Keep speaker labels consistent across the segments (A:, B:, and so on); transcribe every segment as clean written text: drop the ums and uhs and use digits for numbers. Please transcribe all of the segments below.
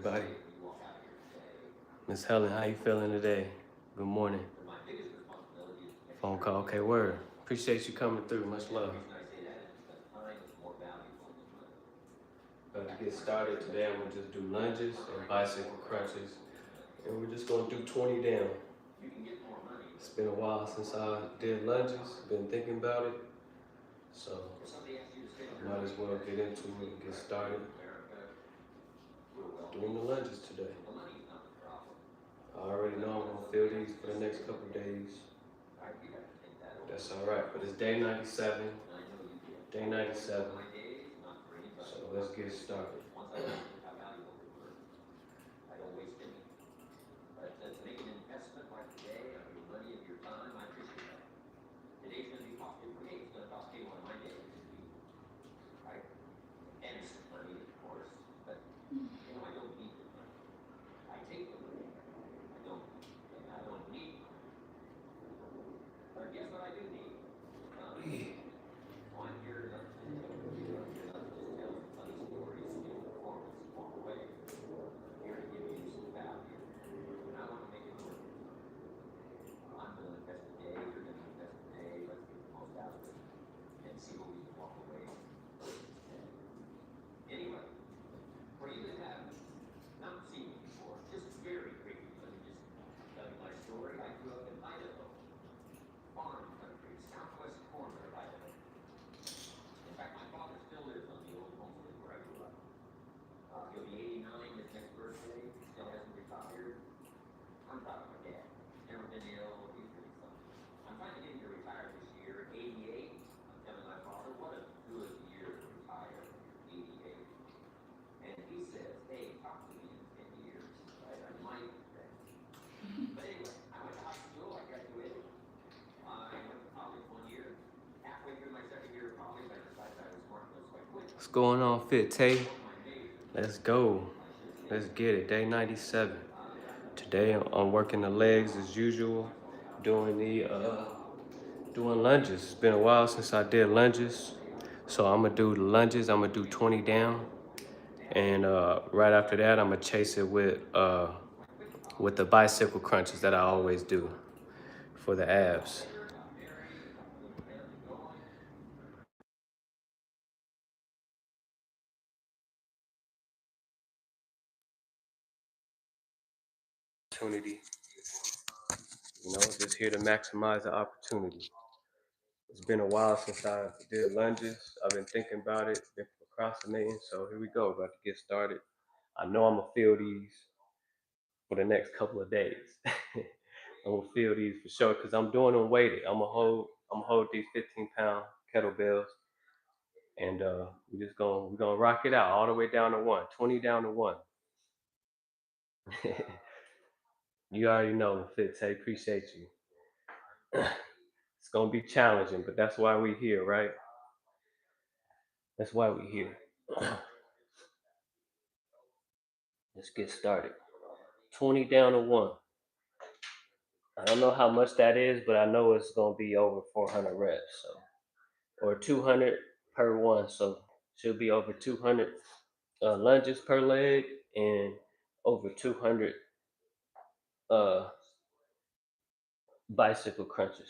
A: everybody. Miss Helen, how you feeling today? Good morning. Phone call, okay, word. Appreciate you coming through, much love. About to get started today, I'm gonna just do lunges and bicycle crunches. And we're just gonna do 20 down. It's been a while since I did lunges, been thinking about it. So, might as well get into it and get started doing the lunges today. I already know I'm gonna feel these for the next couple days. That's all right, but it's day 97, day 97. So let's get started. What's going on, Fit Tay? Let's go. Let's get it. Day 97. Today I'm working the legs as usual, doing lunges. It's been a while since I did lunges, so I'm gonna do the lunges. I'm gonna do 20 down, and right after that, I'm gonna chase it with the bicycle crunches that I always do for the abs. Opportunity, just here to maximize the opportunity. It's been a while since I did lunges. I've been thinking about it, been procrastinating. So here we go, about to get started. I know I'm gonna feel these for the next couple of days. I'm gonna feel these for sure because I'm doing them weighted. I'm gonna hold these 15-pound kettlebells, and we're gonna rock it out all the way down to one. 20 down to one. You already know, Fit Tay, appreciate you. It's gonna be challenging, but that's why we're here, right? That's why we're here. Let's get started. 20 down to one. I don't know how much that is, but I know it's gonna be over 400 reps, or 200 per one. So should be over 200 lunges per leg and over 200 uh, bicycle crunches.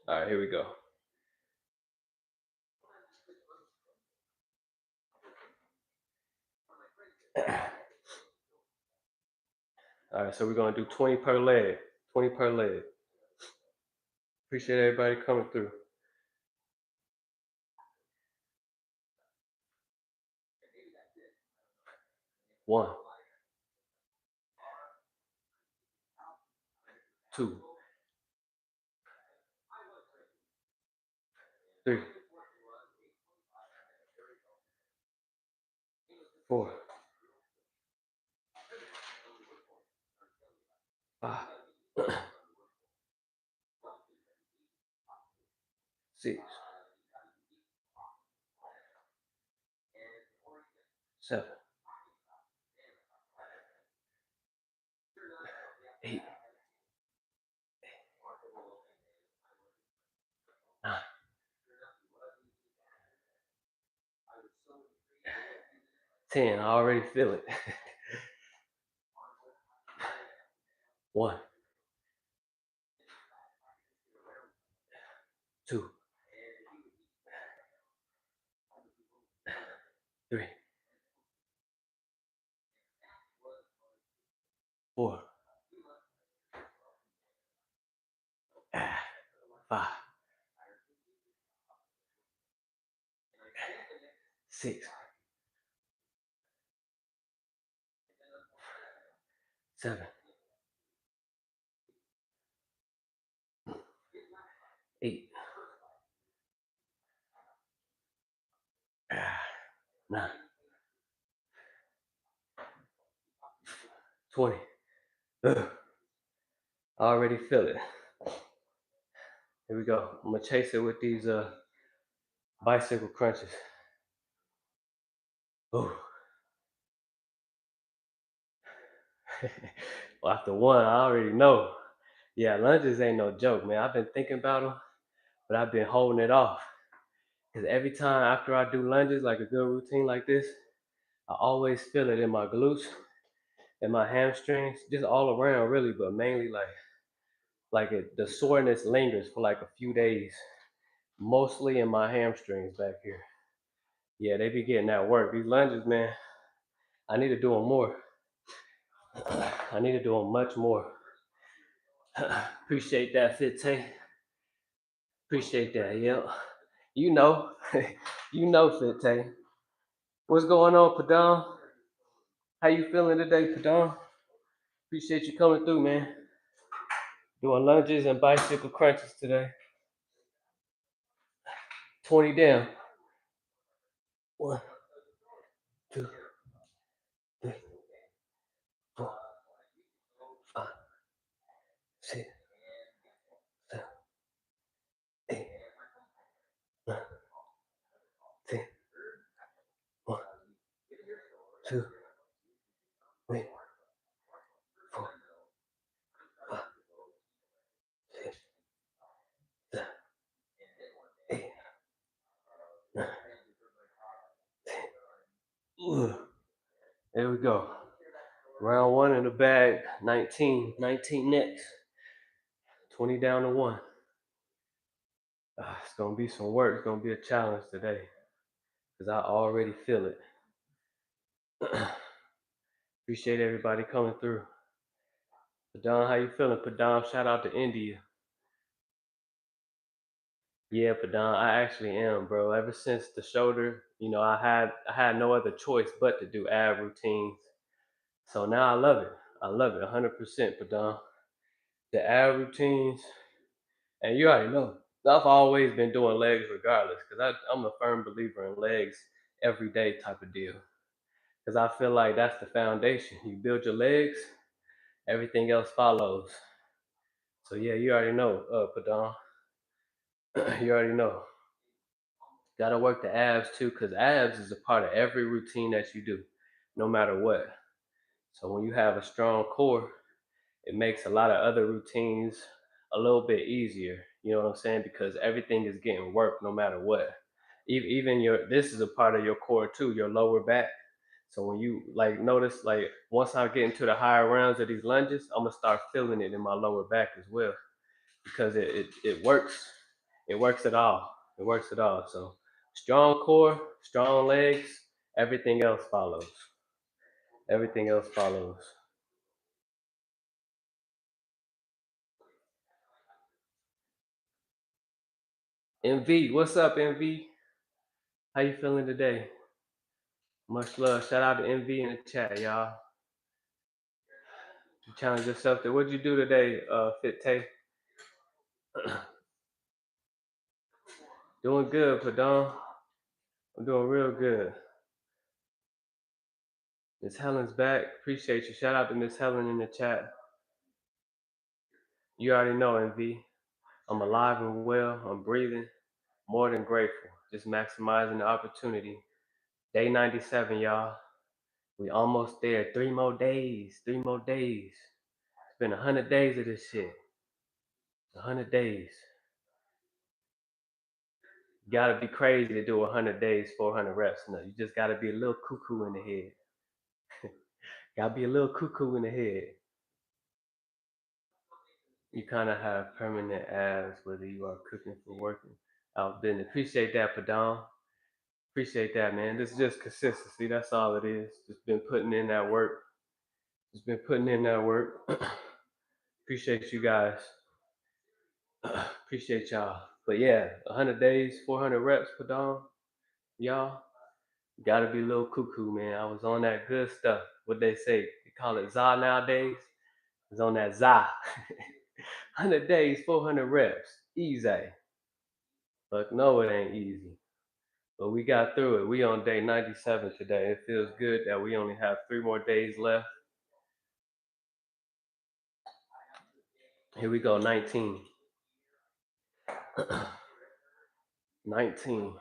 A: All right, here we go. All right, so we're gonna do 20 per leg. 20 per leg. Appreciate everybody coming through. One, two, three, four, five, six, seven, eight, nine, 10, 10. I already feel it. 1, 2, 3, 4, 5, 6, 7, 8, 9, 20. I already feel it. Here we go. I'm gonna chase it with these bicycle crunches. Ooh. Well, after 1, I already know. Yeah, lunges ain't no joke, man. I've been thinking about them, but I've been holding it off. Because every time after I do lunges, like a good routine like this, I always feel it in my glutes and my hamstrings, just all around really, but mainly the soreness lingers for like a few days, mostly in my hamstrings back here. Yeah, they be getting that work. These lunges, man, I need to do them more. I need to do them much more. Appreciate that, Fit Tay. Appreciate that. Yep. You know, you know, Fit Tay. What's going on, Padam? How you feeling today, Padam? Appreciate you coming through, man. Doing lunges and bicycle crunches today. 20 down. 1, 2, 3, 4, 5, 6, 7, 8, 9, 10. 1, 2, 3, 4, 5, 6, 7, 8, 9, 10. Ooh. There we go. Round 1 in the bag. 19. 19 next. 20 down to 1. It's gonna be some work. It's gonna be a challenge today, because I already feel it. Appreciate everybody coming through. Padam, how you feeling? Padam, shout out to India. Yeah, Padam, I actually am, bro. Ever since the shoulder, I had no other choice but to do ab routines. So now I love it. I love it 100%, Padam. The ab routines, and you already know, I've always been doing legs regardless, because I'm a firm believer in legs every day type of deal. Because I feel like that's the foundation. You build your legs, everything else follows. So yeah, you already know, Padam. You already know. Gotta work the abs too, because abs is a part of every routine that you do, no matter what. So when you have a strong core, it makes a lot of other routines a little bit easier. You know what I'm saying? Because everything is getting worked no matter what. Even this is a part of your core too, your lower back. So when you notice, once I get into the higher rounds of these lunges, I'm gonna start feeling it in my lower back as well, because it works. It works at all. It works at all. So strong core, strong legs, everything else follows. Everything else follows. MV, what's up, MV? How you feeling today? Much love. Shout out to MV in the chat, y'all. You challenge yourself there. What'd you do today, Fit Tay? Doing good, Padon. I'm doing real good. Miss Helen's back. Appreciate you. Shout out to Miss Helen in the chat. You already know, MV. I'm alive and well. I'm breathing. More than grateful. Just maximizing the opportunity. Day 97, y'all. We almost there. 3 more days. 3 more days. It's been 100 days of this shit. 100 days. You gotta be crazy to do 100 days, 400 reps. No, you just gotta be a little cuckoo in the head. Gotta be a little cuckoo in the head. You kind of have permanent abs, whether you are cooking for working out business. Appreciate that, Padon. Appreciate that, man. This is just consistency. That's all it is. Just been putting in that work. Just been putting in that work. Appreciate you guys. Appreciate y'all. But yeah, 100 days, 400 reps, Padon. Y'all gotta be a little cuckoo, man. I was on that good stuff. What they say? They call it za nowadays. I was on that za. 100 days, 400 reps. Easy. But no, it ain't easy. But we got through it. We on day 97 today. It feels good that we only have 3 more days left. Here we go, 19. 19.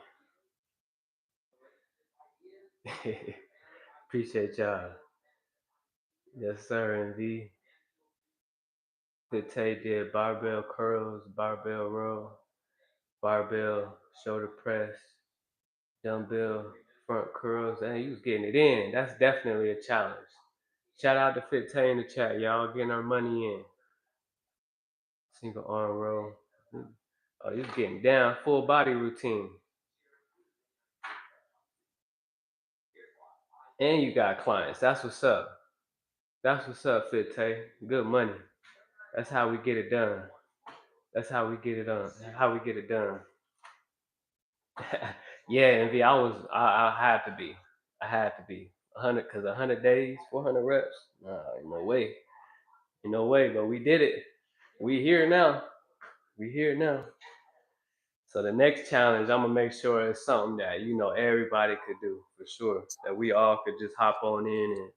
A: Appreciate y'all. Yes, sir, MV. Tay did barbell curls, barbell row, barbell shoulder press, dumbbell front curls. And he was getting it in. That's definitely a challenge. Shout out to Tay in the chat, y'all getting our money in. Single arm row. Oh, he's getting down, full body routine. And you got clients. That's what's up. That's what's up, Tay. Good money. That's how we get it done. That's how we get it done. How we get it done. Yeah, MV, I had to be. I had to be 100 because 100 days, 400 reps. Nah, ain't no way. Ain't no way. But we did it. We here now. We here now. So the next challenge, I'm gonna make sure it's something that everybody could do for sure. That we all could just hop on in and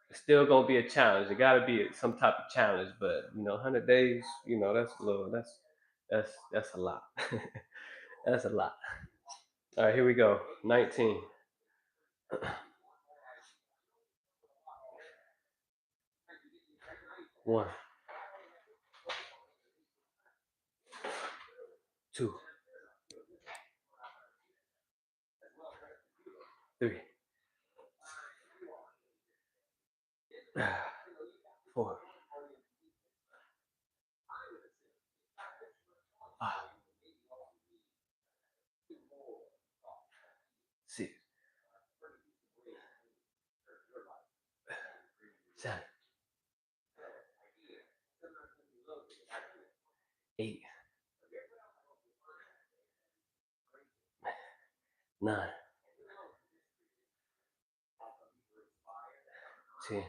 A: it's still gonna be a challenge. It gotta be some type of challenge, but 100 days, that's a little. That's a lot. That's a lot. All right, here we go. 19. 1, 2, 3, 4, 5, 6, 7, 8, 9, 10.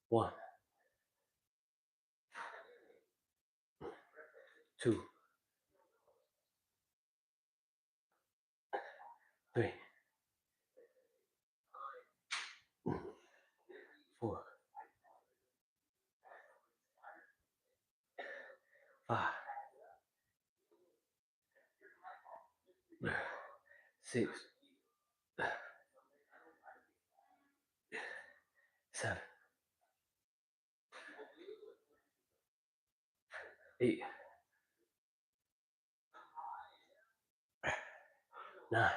A: 1, 2, 3, 4, 5, 6, 7, 8, 9,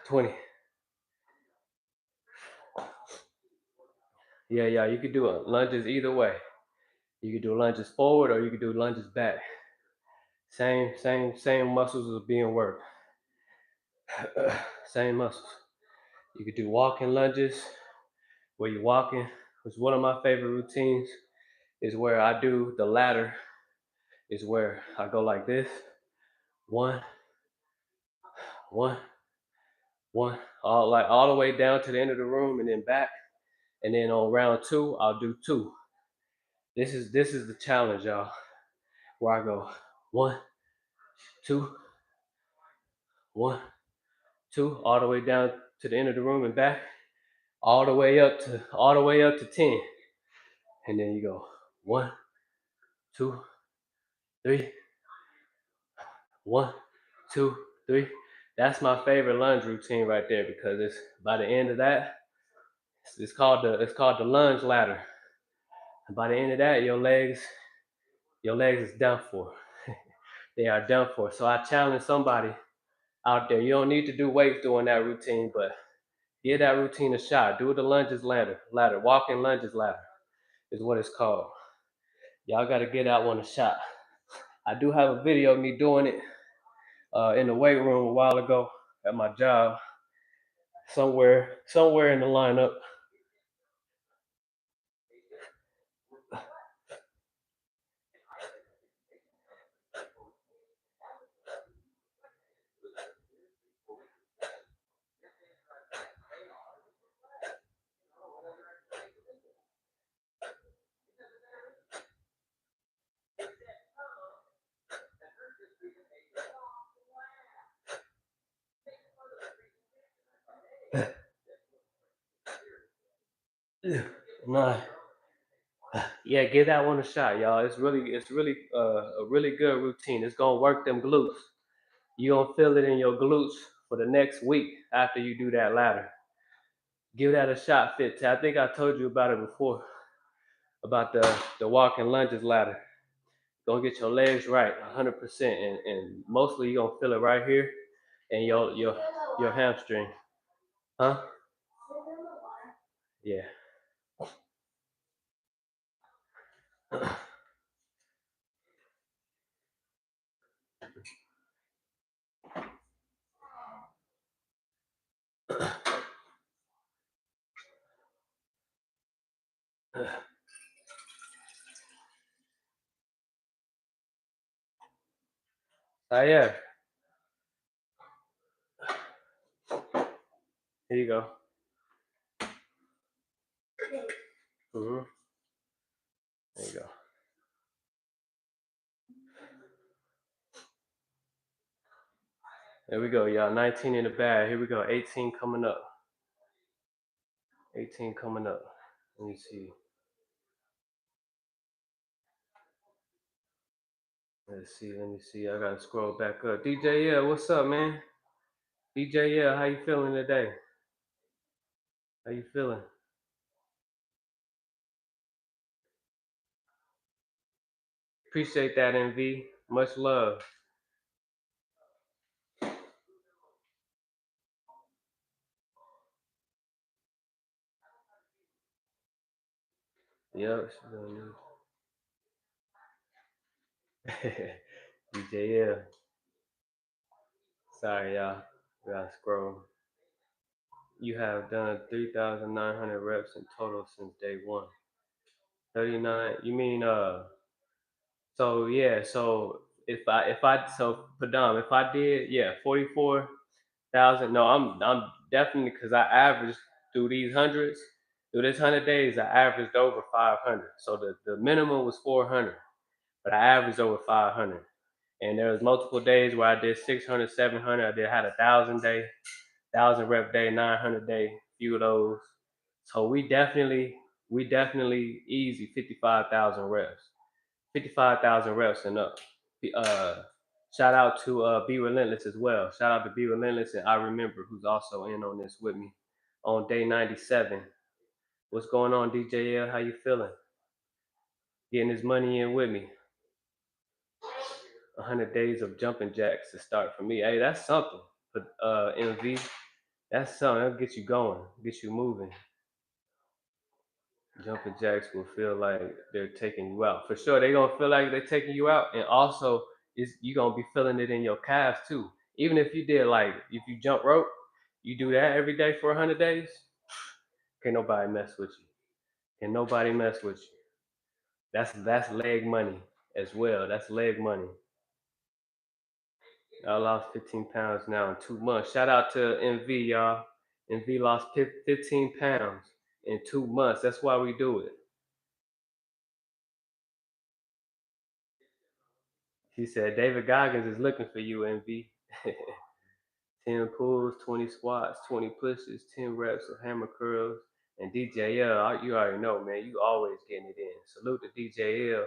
A: 20. Yeah, you could do lunges either way. You could do lunges forward or you could do lunges back. Same muscles are being worked. Same muscles. You could do walking lunges where you're walking. It's one of my favorite routines is where I do the ladder, is where I go like this. 1, 1, 1, all the way down to the end of the room and then back. And then on round 2, I'll do 2. This is the challenge, y'all. Where I go 1, 2, 1, 2, all the way down to the end of the room and back, all the way up to 10. And then you go 1, 2, 3, 1, 2, 3. That's my favorite lunge routine right there because it's by the end of that, it's called the lunge ladder. And by the end of that, your legs is done for. They are done for. So I challenge somebody out there. You don't need to do weights during that routine, but give that routine a shot. Do the lunges ladder. Walking lunges ladder is what it's called. Y'all got to get that one a shot. I do have a video of me doing it in the weight room a while ago at my job. Somewhere in the lineup. Nah. Yeah, give that one a shot, y'all. It's really a really good routine. It's gonna work them glutes. You gonna feel it in your glutes for the next week after you do that ladder. Give that a shot, Fit. I think I told you about it before, about the walking lunges ladder. Gonna get your legs right 100%, and mostly you're gonna feel it right here and your hamstring. Huh? Yeah. Oh yeah. Here you go. Mm-hmm. There you go. There we go, y'all. 19 in the bag. Here we go. 18 coming up. 18 coming up. Let me see. Let me see. I gotta scroll back up. DJ, yeah, what's up, man? DJ, yeah, how you feeling today? How you feeling? Appreciate that, MV. Much love. Yep, she's gonna need. DJ, yeah. Sorry, y'all. We gotta scroll. You have done 3,900 reps in total since day one. 39. You mean So yeah, so if I so Padam, if I did, yeah, 44,000. No, I'm definitely, because I averaged through these hundreds, through this 100 days, I averaged over 500. So the minimum was 400, but I averaged over 500. And there was multiple days where I did 600, 700. I did had 1,000 rep day, 900 day, few of those. So we definitely easy 55,000 reps. 55,000 reps and up. Uh, Shout out to Be Relentless as well. Shout out to Be Relentless and I Remember, who's also in on this with me on day 97. What's going on, DJ L? How you feeling? Getting his money in with me. 100 days of jumping jacks to start for me. Hey, that's something. But MV, that's something. That'll get you going, get you moving. Jumping jacks will feel like they're taking you out. For sure, they're gonna feel like they're taking you out, and also you're gonna be feeling it in your calves too. Even if you did, like, if you jump rope, you do that every day for 100 days. Can't nobody mess with you. Can nobody mess with you. That's leg money as well. That's leg money. I lost 15 pounds now in 2 months. Shout out to MV, y'all. MV lost 15 pounds in 2 months. That's why we do it. She said David Goggins is looking for you, MV. 10 pulls, 20 squats, 20 pushes, 10 reps of hammer curls. And DJL, you already know, man, you always getting it in. Salute to DJL.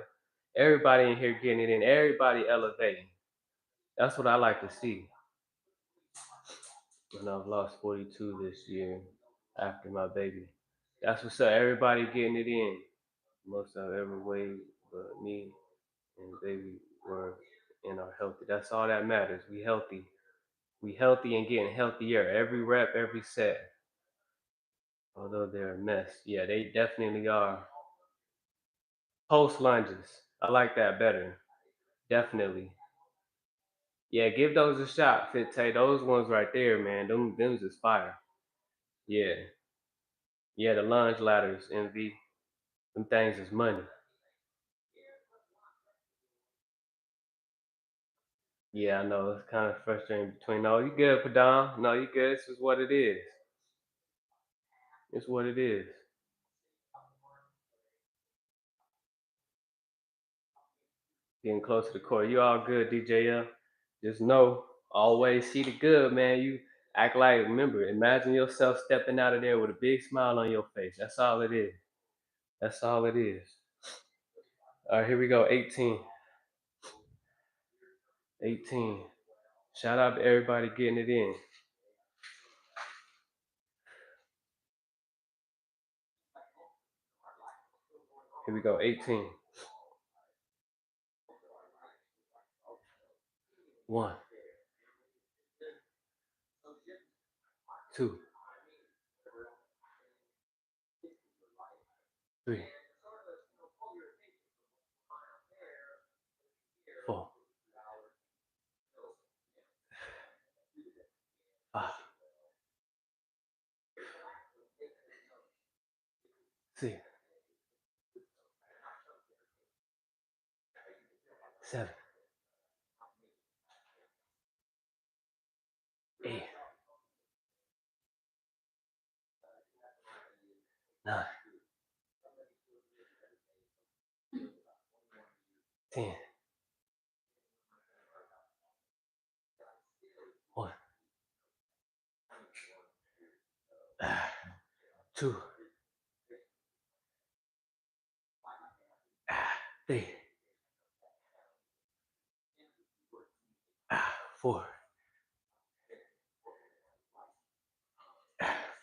A: Everybody in here getting it in. Everybody elevating. That's what I like to see. And I've lost 42 this year after my baby. That's what's up. Everybody getting it in. most I've ever weighed, but me and baby were and are healthy. That's all that matters. We healthy. We healthy and getting healthier. Every rep, every set. Although they're a mess. Yeah, they definitely are. Post lunges. I like that better. Definitely. Yeah, give those a shot, Fit Tay. Those ones right there, man. Them's is fire. Yeah. Yeah, the lunge ladders, MV. Them things is money. Yeah, I know. It's kind of frustrating between. No, you good, Padam. No, you good. This is what it is. It's what it is. Getting close to the core. You all good, DJL. Just know, always see the good, man. You act like, remember, imagine yourself stepping out of there with a big smile on your face. That's all it is. That's all it is. All right, here we go. 18. 18. Shout out to everybody getting it in. Here we go. 18. 1, 2, 3, 4, 5, 6, 7, 8, 9, 10. 1, 2, 3, 4,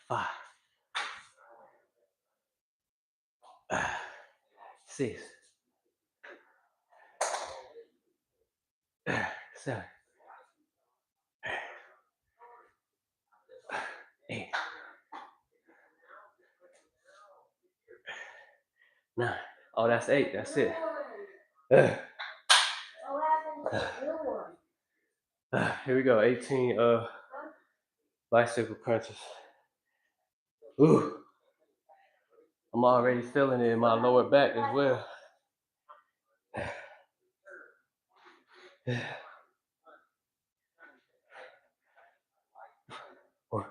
A: 5, 6, 7, 8, 9. Oh, that's 8. That's it. Here we go. 18 bicycle crunches. Ooh. I'm already feeling it in my lower back as well. 1,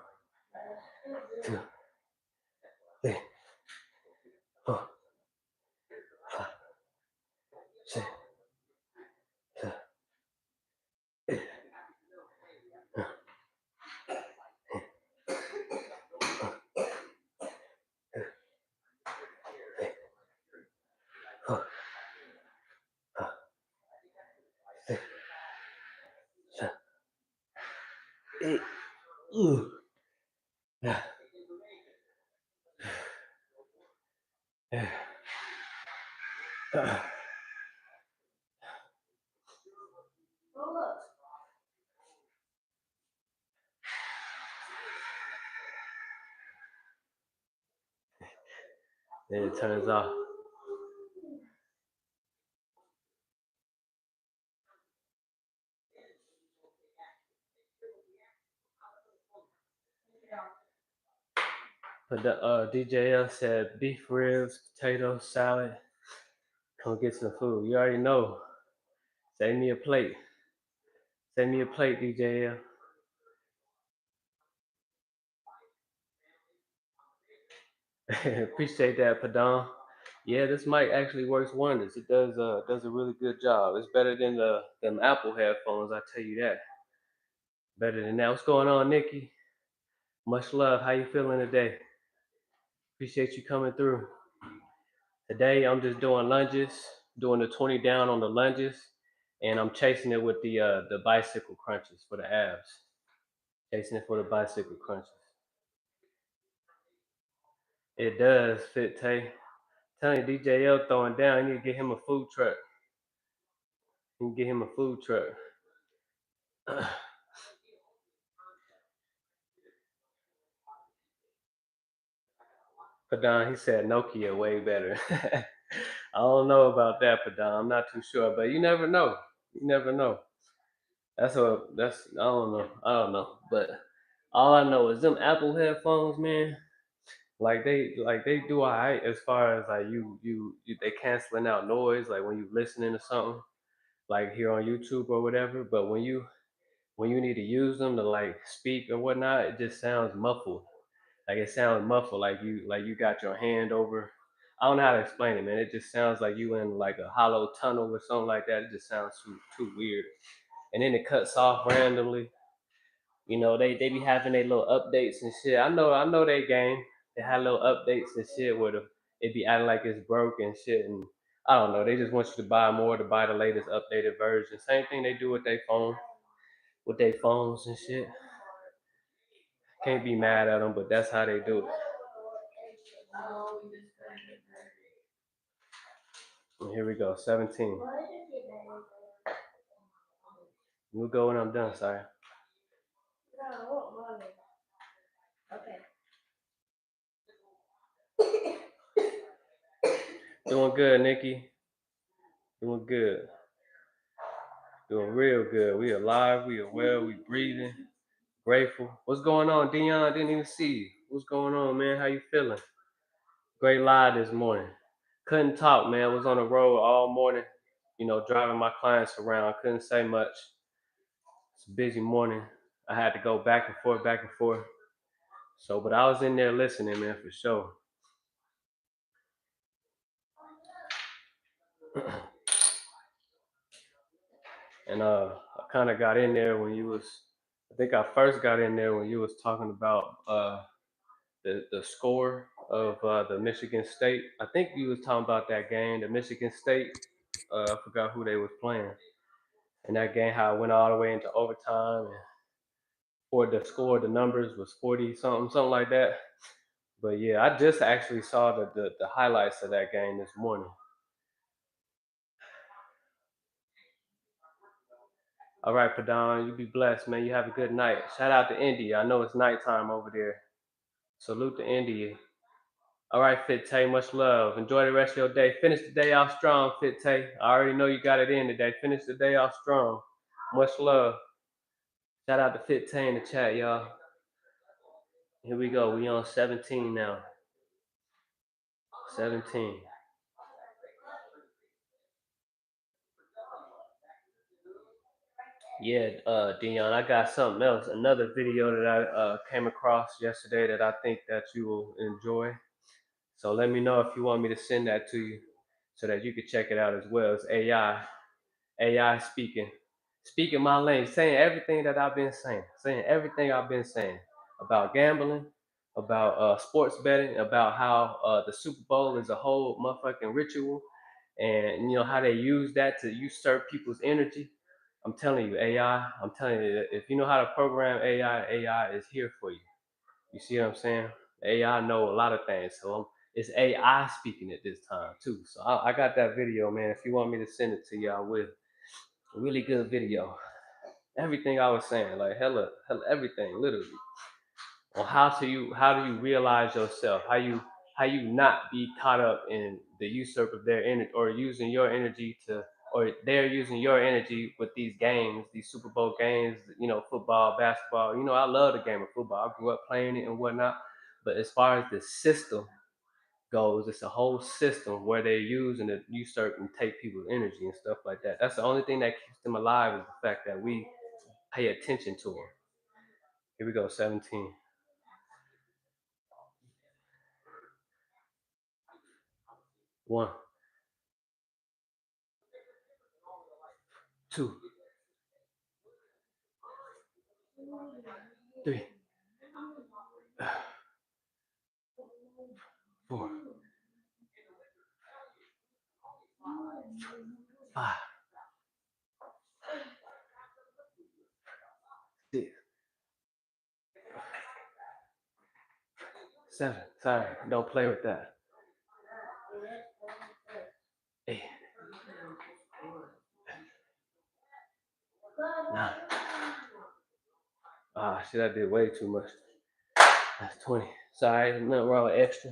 A: 2, 3, 4, 5, 6, 7, 8. Ooh. Yeah. Yeah. Then it turns off. But the DJL said beef ribs, potato salad. Come get some food. You already know. Send me a plate. Send me a plate, DJL. Appreciate that, Padon. Yeah, this mic actually works wonders. It does a really good job. It's better than them Apple headphones, I tell you that. Better than that. What's going on, Nikki? Much love. How you feeling today? Appreciate you coming through. Today I'm just doing lunges, doing the 20 down on the lunges, and I'm chasing it with the bicycle crunches for the abs. Chasing it for the bicycle crunches. It does, Fit Tay. telling you, DJL throwing down. You need to get him a food truck. You can get him a food truck. Padon, he said Nokia way better. I don't know about that, Padon. I'm not too sure, but you never know. You never know. That's I don't know. I don't know. But all I know is them Apple headphones, man. Like they do alright as far as like you they canceling out noise like when you listening to something like here on YouTube or whatever. But when you need to use them to like speak or whatnot, it just sounds muffled. Like it sounds muffled, like you got your hand over. I don't know how to explain it, man. It just sounds like you in like a hollow tunnel or something like that. It just sounds too weird. And then it cuts off randomly. You know, they be having their little updates and shit. I know they game. They have little updates and shit where it be acting like it's broke and shit. And I don't know. They just want you to buy more to buy the latest updated version. Same thing they do with their phones and shit. Can't be mad at them, but that's how they do it. And here we go, 17. We'll go when I'm done, sorry. Doing good, Nikki. Doing good. Doing real good. We alive, we are well, we breathing. Grateful. What's going on, Dion? Didn't even see you. What's going on, man? How you feeling? Great live this morning. Couldn't talk, man. Was on the road all morning, you know, driving my clients around. Couldn't say much. It's a busy morning. I had to go back and forth, back and forth. So, but I was in there listening, man, for sure. And I kind of got in there when you was. I think I first got in there when you was talking about the score of the Michigan State. I think you was talking about that game, the Michigan State. I forgot who they was playing, and that game how it went all the way into overtime. And for the score, the numbers was 40 something, something like that. But yeah, I just actually saw the highlights of that game this morning. All right, Padon, you be blessed, man. You have a good night. Shout out to India. I know it's nighttime over there. Salute to India. All right, Fit Tay, much love. Enjoy the rest of your day. Finish the day off strong, Fit Tay. I already know you got it in today. Finish the day off strong. Much love. Shout out to Fit Tay in the chat, y'all. Here we go. We on 17 now. 17. Yeah, Dion, I got something else. Another video that I came across yesterday that I think that you will enjoy. So let me know if you want me to send that to you so that you can check it out as well. It's AI speaking my language, saying everything that I've been saying everything I've been saying about gambling, about sports betting, about how the Super Bowl is a whole motherfucking ritual, and you know how they use that to usurp people's energy. I'm telling you, AI. I'm telling you, that if you know how to program AI, AI is here for you. You see what I'm saying? AI know a lot of things, so it's AI speaking at this time too. So I got that video, man. If you want me to send it to you, I will. A really good video. Everything I was saying, like hella everything, literally. On how do you realize yourself? How you not be caught up in the usurp of their energy or using your energy to or they're using your energy with these games, these Super Bowl games, you know, football, basketball. You know, I love the game of football. I grew up playing it and whatnot. But as far as the system goes, it's a whole system where they're using to usurp and take people's energy and stuff like that. That's the only thing that keeps them alive is the fact that we pay attention to them. Here we go, 17. One, two, three, 4, 5, 6, 7. Sorry, don't play with that. Ah, shit, I did way too much. That's 20. Sorry, nothing wrong with extra.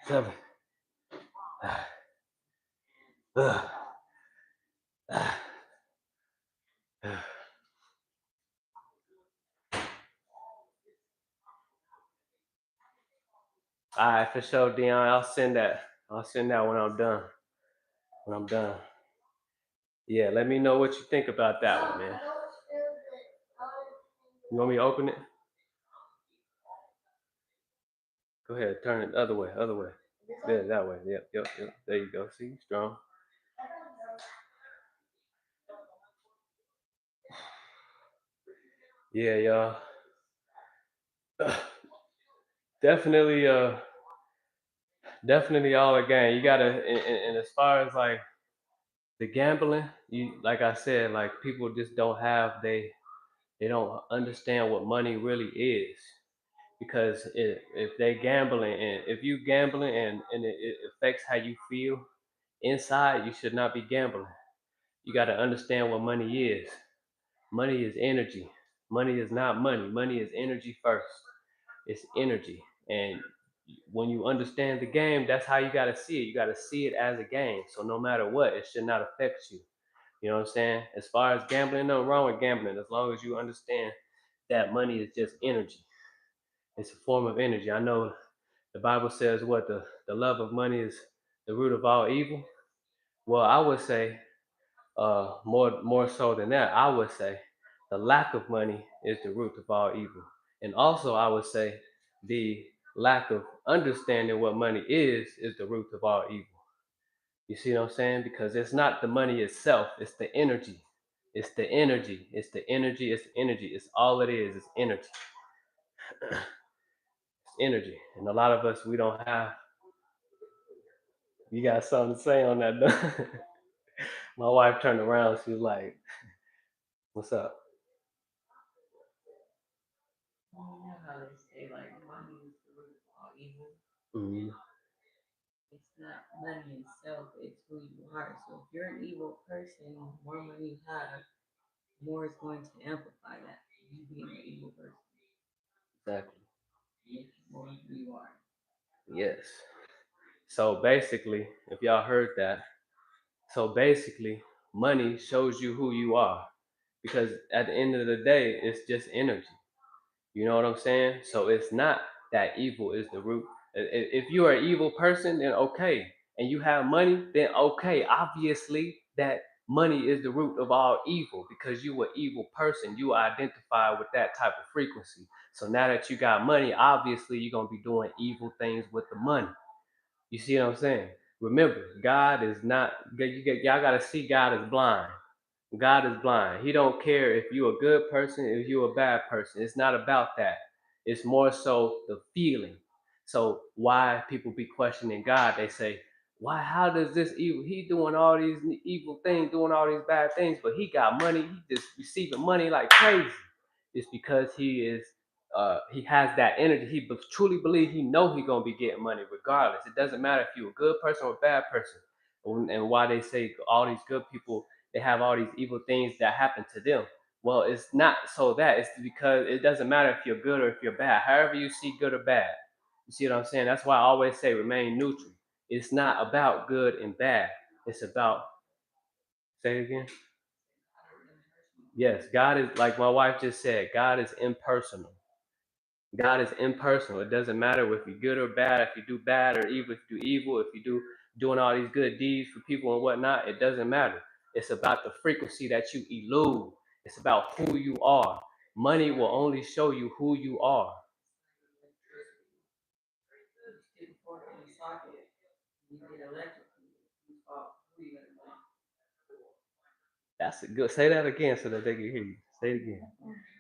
A: Seven. All right, for sure, Dion. I'll send that. I'll send that when I'm done. When I'm done. Yeah, let me know what you think about that one, man. You want me to open it? Go ahead, turn it the other way, other way. There, that way. Yep, yep, yep. There you go. See, strong. Yeah, y'all. Definitely, definitely all again. You gotta, and as far as like the gambling, you like I said, like people just don't have they don't understand what money really is. Because if they gambling and if you gambling and it affects how you feel inside, you should not be gambling. You got to understand what money is. Money is energy. Money is not money. Money is energy first. It's energy. And when you understand the game, that's how you got to see it. You got to see it as a game. So no matter what, it should not affect you. You know what I'm saying? As far as gambling, nothing wrong with gambling as long as you understand that money is just energy. It's a form of energy. I know the Bible says what the love of money is the root of all evil. Well, I would say more so than that. I would say the lack of money is the root of all evil, and also I would say the lack of understanding what money is the root of all evil. You see what I'm saying? Because it's not the money itself; it's the energy. It's the energy. It's the energy. It's the energy. It's all it is. It's energy. It's energy, and a lot of us we don't have. You got something to say on that? My wife turned around. She was like, "What's up?"
B: You know how they say like money is the root of all evil.
A: Mm-hmm.
B: It's not money itself, it's who you are. So if you're an evil person, the more money you have, more is going to amplify that. You being an evil person.
A: Exactly.
B: Make you more who you are.
A: Yes. So basically, if y'all heard that, so basically, money shows you who you are because at the end of the day, it's just energy. You know what I'm saying? So it's not that evil is the root. If you are an evil person, then okay. And you have money, then okay. Obviously, that money is the root of all evil because you an evil person. You identify with that type of frequency. So now that you got money, obviously you're gonna be doing evil things with the money. You see what I'm saying? Remember, God is not. Y'all gotta see God is blind. God is blind. He don't care if you're a good person, if you're a bad person. It's not about that. It's more so the feeling. So why people be questioning God? They say, why? How does this evil? He doing all these evil things, doing all these bad things, but he got money. He just receiving money like crazy. It's because he has that energy. He truly believe he know he gonna be getting money regardless. It doesn't matter if you're a good person or a bad person. And why they say all these good people they have all these evil things that happen to them. Well, it's not so that it's because it doesn't matter if you're good or if you're bad. However you see good or bad. You see what I'm saying? That's why I always say remain neutral. It's not about good and bad. It's about say it again. Yes, God is like my wife just said, God is impersonal. God is impersonal. It doesn't matter if you're good or bad, if you do bad or evil, if you do evil, if you do doing all these good deeds for people and whatnot. It doesn't matter. It's about the frequency that you elude. It's about who you are. Money will only show you who you are.
B: socket, you get electrocuted, who are you gonna blame?
A: That's good. Say that again so that they can hear you. Say it again.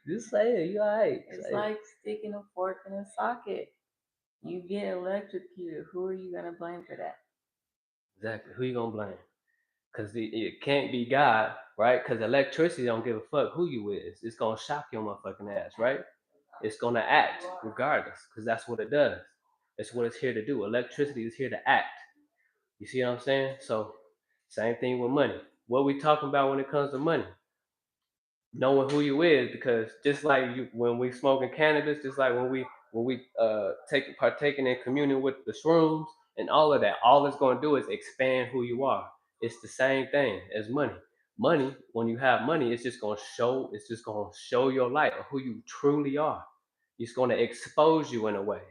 A: Just say it. You alright?
B: It's like sticking a fork in a socket. You get electrocuted. Who are you gonna blame for that?
A: Exactly. Who you gonna blame? Because it can't be God, right? Because electricity don't give a fuck who you is. It's gonna shock your motherfucking ass, right? It's gonna act regardless, because that's what it does. It's what it's here to do. Electricity is here to act. You see what I'm saying? So, same thing with money. What we talking about when it comes to money? Knowing who you is, because just like you, when we smoking cannabis, just like when we partaking in communion with the shrooms and all of that, all it's going to do is expand who you are. It's the same thing as money. Money, when you have money, it's just going to show your light of who you truly are. It's going to expose you in a way.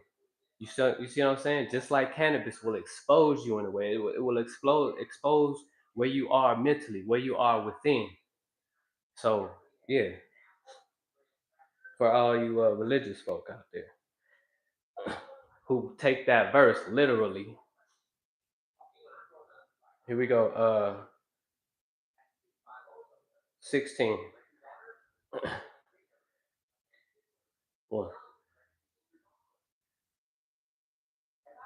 A: You see what I'm saying? Just like cannabis will expose you in a way, it will expose where you are mentally, where you are within. So yeah, for all you religious folk out there who take that verse literally. Here we go. 16. 1,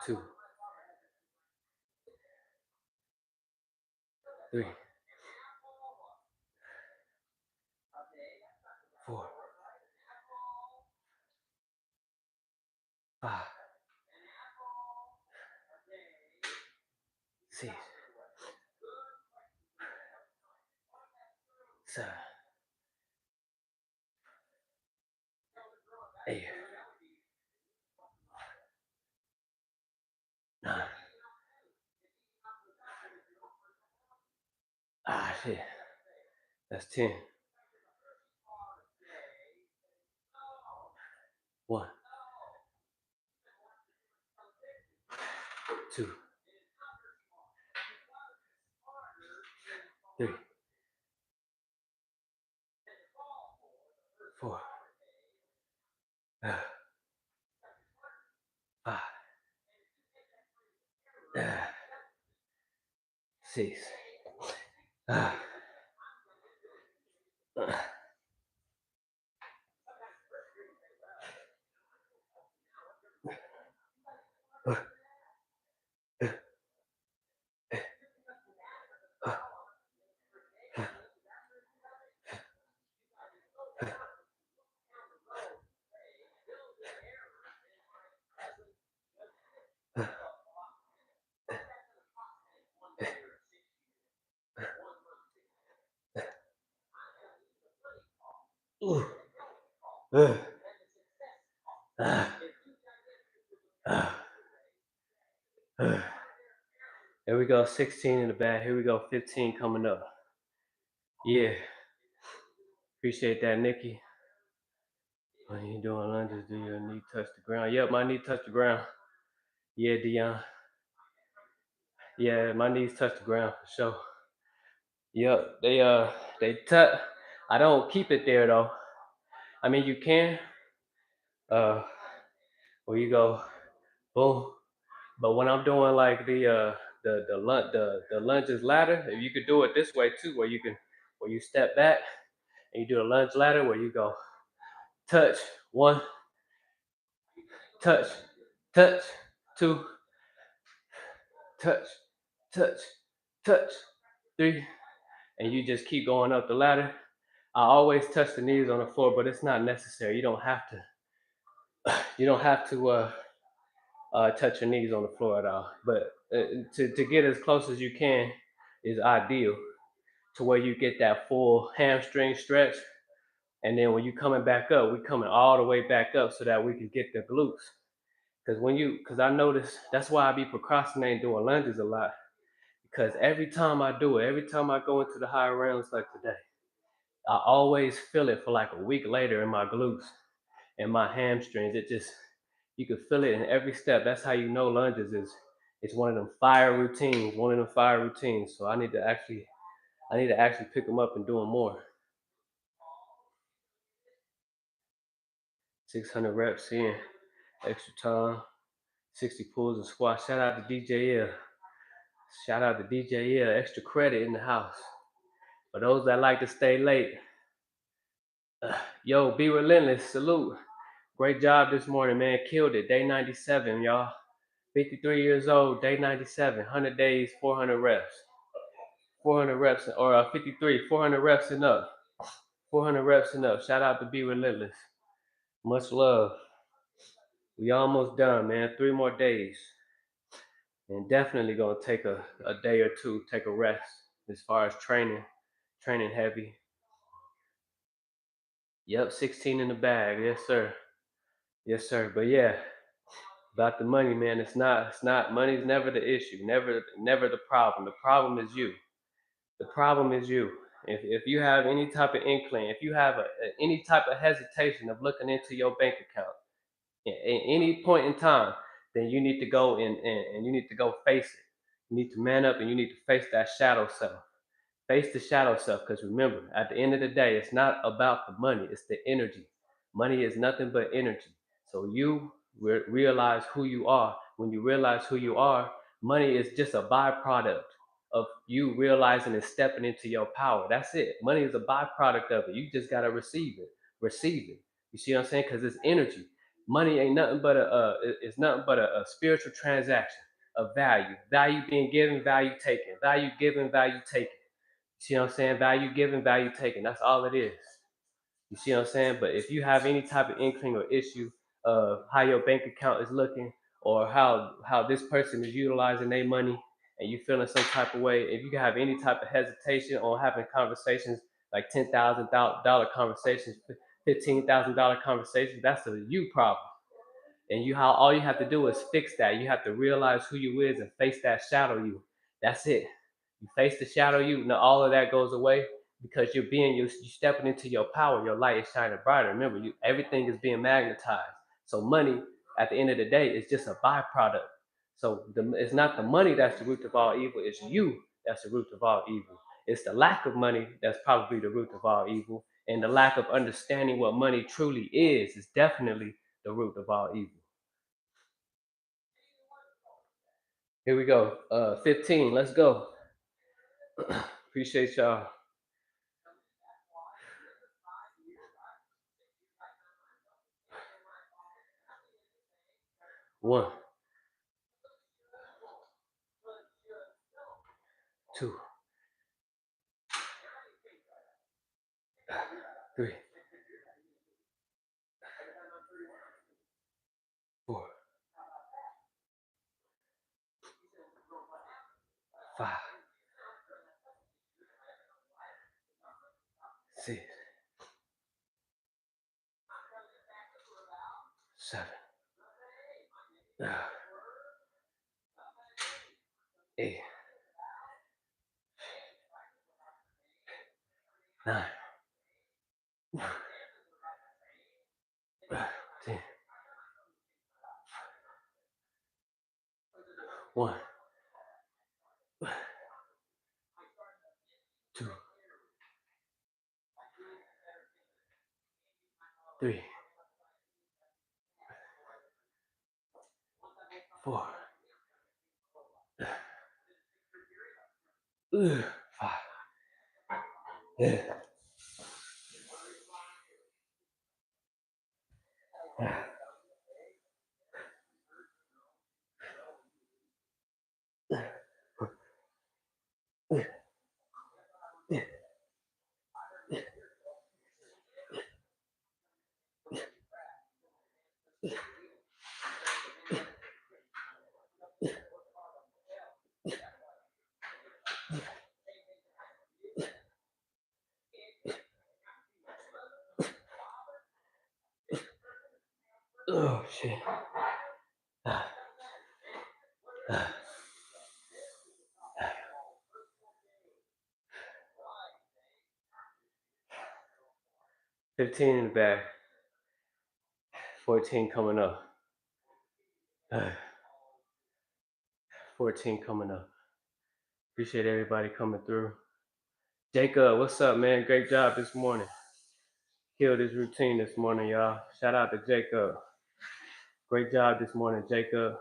A: 2, 3, 4, 5, 6, 7, 8, 9. Ah shit. That's 10. 1, 2, 3, 4, 5, 6. Here we go, 16 in the bag. Here we go, 15 coming up. Yeah. Appreciate that, Nikki. When you doing lunges, do your knee touch the ground? Yep, my knee touch the ground. Yeah, Dion. Yeah, my knees touch the ground for sure. Yep, they touch. I don't keep it there though. I mean, you can. Uh, where you go, boom. But when I'm doing like the lunges ladder, if you could do it this way too, where you step back and you do a lunge ladder where you go touch one, touch, touch, two, touch, touch, touch, three, and you just keep going up the ladder. I always touch the knees on the floor, but it's not necessary. You don't have to. You don't have to touch your knees on the floor at all. But to get as close as you can is ideal, to where you get that full hamstring stretch. And then when you coming back up, we coming all the way back up so that we can get the glutes. Because I notice that's why I be procrastinating doing lunges a lot. Because every time I do it, every time I go into the higher rounds like today, I always feel it for like a week later in my glutes and my hamstrings. It just, you can feel it in every step. That's how you know lunges is, it's one of them fire routines, So I need to actually pick them up and do them more. 600 reps in, extra time, 60 pulls and squats. Shout out to DJ L. Shout out to DJ L. Extra credit in the house. For those that like to stay late, yo, be relentless. Salute. Great job this morning, man. Killed it. Day 97, y'all. 53 years old, day 97. 100 days, 400 reps. 400 reps, or 53, 400 reps and up. 400 reps and up. Shout out to Be Relentless. Much love. We almost done, man. 3 more days. And definitely gonna take a day or two, take a rest as far as training heavy. Yep, 16 in the bag. Yes, sir. Yes, sir. But yeah, about the money, man. It's not money's never the issue. Never the problem. The problem is you. The problem is you. If you have any type of inkling, if you have any type of hesitation of looking into your bank account at any point in time, then you need to go and you need to go face it. You need to man up and you need to face that shadow self. Face the shadow self, because remember, at the end of the day, it's not about the money, it's the energy. Money is nothing but energy. So you realize who you are. When you realize who you are, money is just a byproduct of you realizing and stepping into your power. That's it. Money is a byproduct of it. You just got to receive it. Receive it. You see what I'm saying? Because it's energy. Money ain't nothing but it's nothing but a spiritual transaction of value. Value being given, value taken. Value given, value taken. You see what I'm saying? Value given, value taken. That's all it is. You see what I'm saying? But if you have any type of inkling or issue of how your bank account is looking, or how this person is utilizing their money, and you feeling some type of way, if you have any type of hesitation on having conversations like $10,000 conversations, $15,000 conversations, that's a you problem. And you how all you have to do is fix that. You have to realize who you is and face that shadow you. That's it. You face the shadow you. Now all of that goes away because you stepping into your power. Your light is shining brighter. Remember, everything is being magnetized. So money, at the end of the day, is just a byproduct. So it's not the money that's the root of all evil. It's you that's the root of all evil. It's the lack of money that's probably the root of all evil, and the lack of understanding what money truly is definitely the root of all evil. Here we go. 15. Let's go. Appreciate y'all. One, two, three, four, five, six, seven, eight, nine, 10. One, two, three, four, five. Yeah. 哦shit. 15 in the bag. 14 coming up. 14 coming up. Appreciate everybody coming through. Jacob, what's up, man? Great job this morning. Killed his routine this morning, y'all. Shout out to Jacob. Great job this morning, Jacob.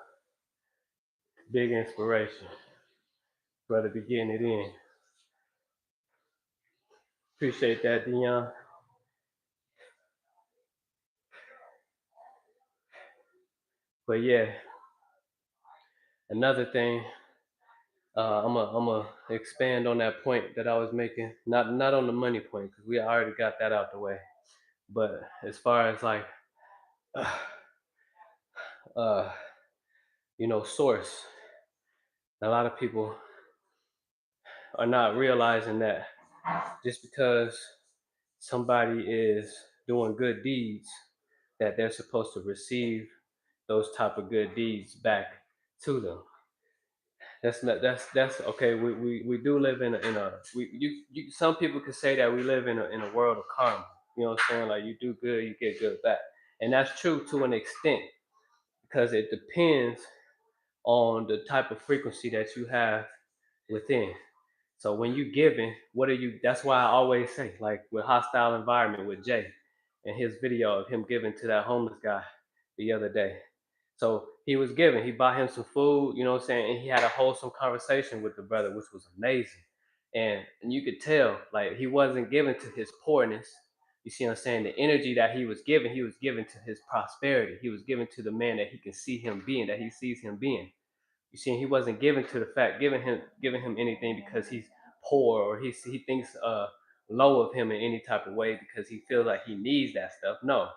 A: Big inspiration. Brother be getting it in. Appreciate that, Dion. But yeah, another thing, I'm a expand on that point that I was making. Not on the money point because we already got that out the way. But as far as like, uh, uh, source, a lot of people are not realizing that just because somebody is doing good deeds, that they're supposed to receive those type of good deeds back to them. That's not that's okay. We do live in a some people could say that we live in a world of karma. You know what I'm saying? Like you do good, you get good back, and that's true to an extent because it depends on the type of frequency that you have within. So when you giving, what are you? That's why I always say, like with hostile environment with Jay, and his video of him giving to that homeless guy the other day. So he was giving. He bought him some food, you know what I'm saying, and he had a wholesome conversation with the brother, which was amazing. And you could tell, like he wasn't giving to his poorness. You see what I'm saying? The energy that he was giving to his prosperity. He was giving to the man that he can see him being, that he sees him being. You see, he wasn't given to the fact, giving him anything because he's poor or he thinks low of him in any type of way because he feels like he needs that stuff. No,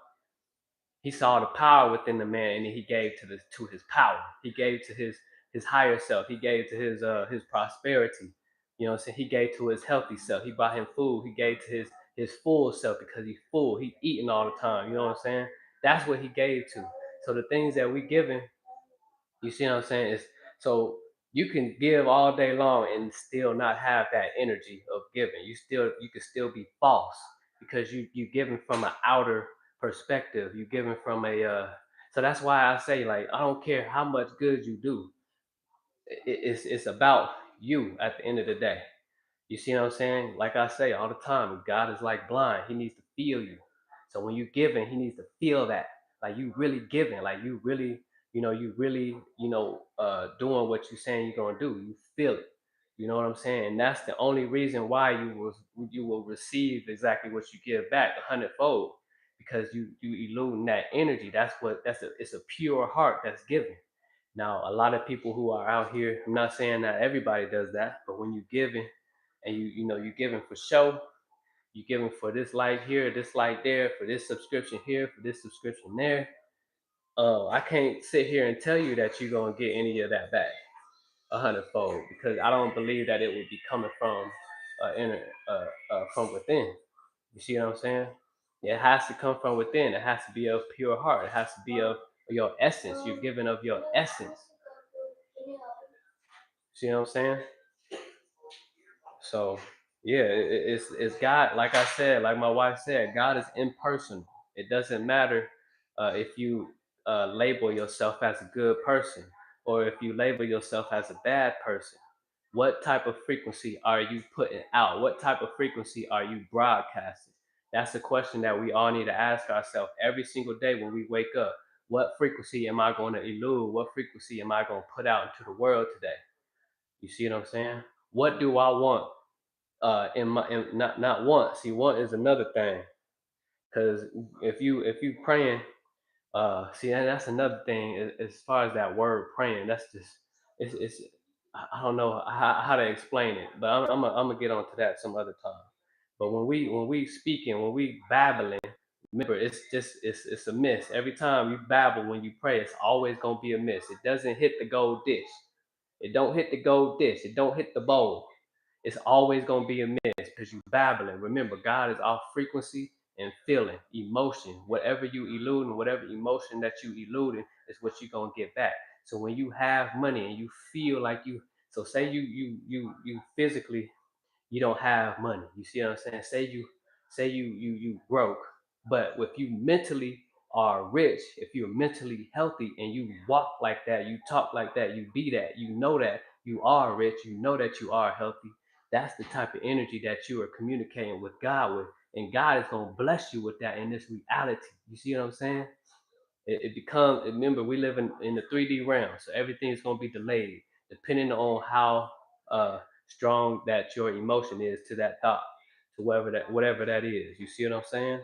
A: he saw the power within the man and he gave to his power. He gave to his higher self. He gave to his prosperity. You know what I'm saying? He gave to his healthy self. He bought him food. He gave to his full self because he's full. He eating all the time. You know what I'm saying? That's what he gave to. So the things that we giving, you see what I'm saying? Is so you can give all day long and still not have that energy of giving. You can still be false because you giving from an outer perspective. You giving from a so that's why I say like I don't care how much good you do. It's about you at the end of the day. You see what I'm saying? Like I say all the time, God is like blind. He needs to feel you. So when you giving, he needs to feel that. Like you really giving, like you really, you really, doing what you're saying you're gonna do. You feel it. You know what I'm saying? And that's the only reason why you will receive exactly what you give back a hundredfold. Because you eluding that energy. It's a pure heart that's giving. Now, a lot of people who are out here, I'm not saying that everybody does that, but when you giving and you giving for show, you giving for this like here, this like there, for this subscription here, for this subscription there. I can't sit here and tell you that you're gonna get any of that back a hundredfold because I don't believe that it would be coming from from within. You see what I'm saying? It has to come from within. It has to be of pure heart. It has to be of your essence. You're giving of your essence. See what I'm saying? So yeah, it's God. Like I said, like my wife said, God is impersonal. It doesn't matter if you label yourself as a good person or if you label yourself as a bad person. What type of frequency are you putting out? What type of frequency are you broadcasting? That's the question that we all need to ask ourselves every single day when we wake up. What frequency am I going to elude? What frequency am I going to put out into the world today? You see what I'm saying? What do I want not want? See, want is another thing. Because if you praying, see, that's another thing as far as that word praying. That's just it's I don't know how to explain it, but I'm gonna get onto that some other time. But when we speaking, when we babbling, remember it's a miss every time you babble. When you pray, it's always gonna be a miss. It doesn't hit the gold dish. It don't hit the gold dish. It don't hit the bowl. It's always gonna be a miss because you babbling. Remember, God is off frequency and feeling, emotion. Whatever you eluding, whatever emotion that you eluding is what you're gonna get back. So when you have money and you feel like so say you physically you don't have money. You see what I'm saying? Say you broke, but if you mentally are rich, if you're mentally healthy and you walk like that, you talk like that, you be that, you know that you are rich, you know that you are healthy. That's the type of energy that you are communicating with God with, and God is gonna bless you with that in this reality. You see what I'm saying? it becomes. Remember, we live in the 3D realm, so everything is gonna be delayed depending on how strong that your emotion is to that thought, to whatever that is. You see what I'm saying?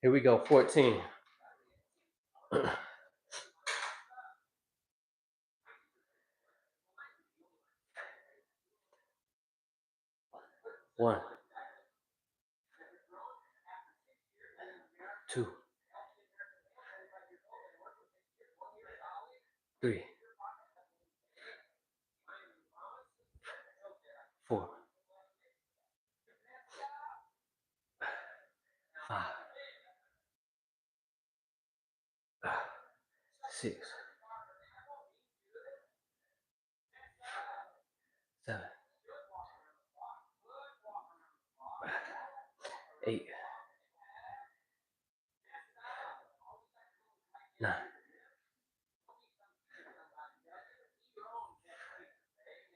A: Here we go. 14. One, two, three, four, five, six, seven, eight, nine,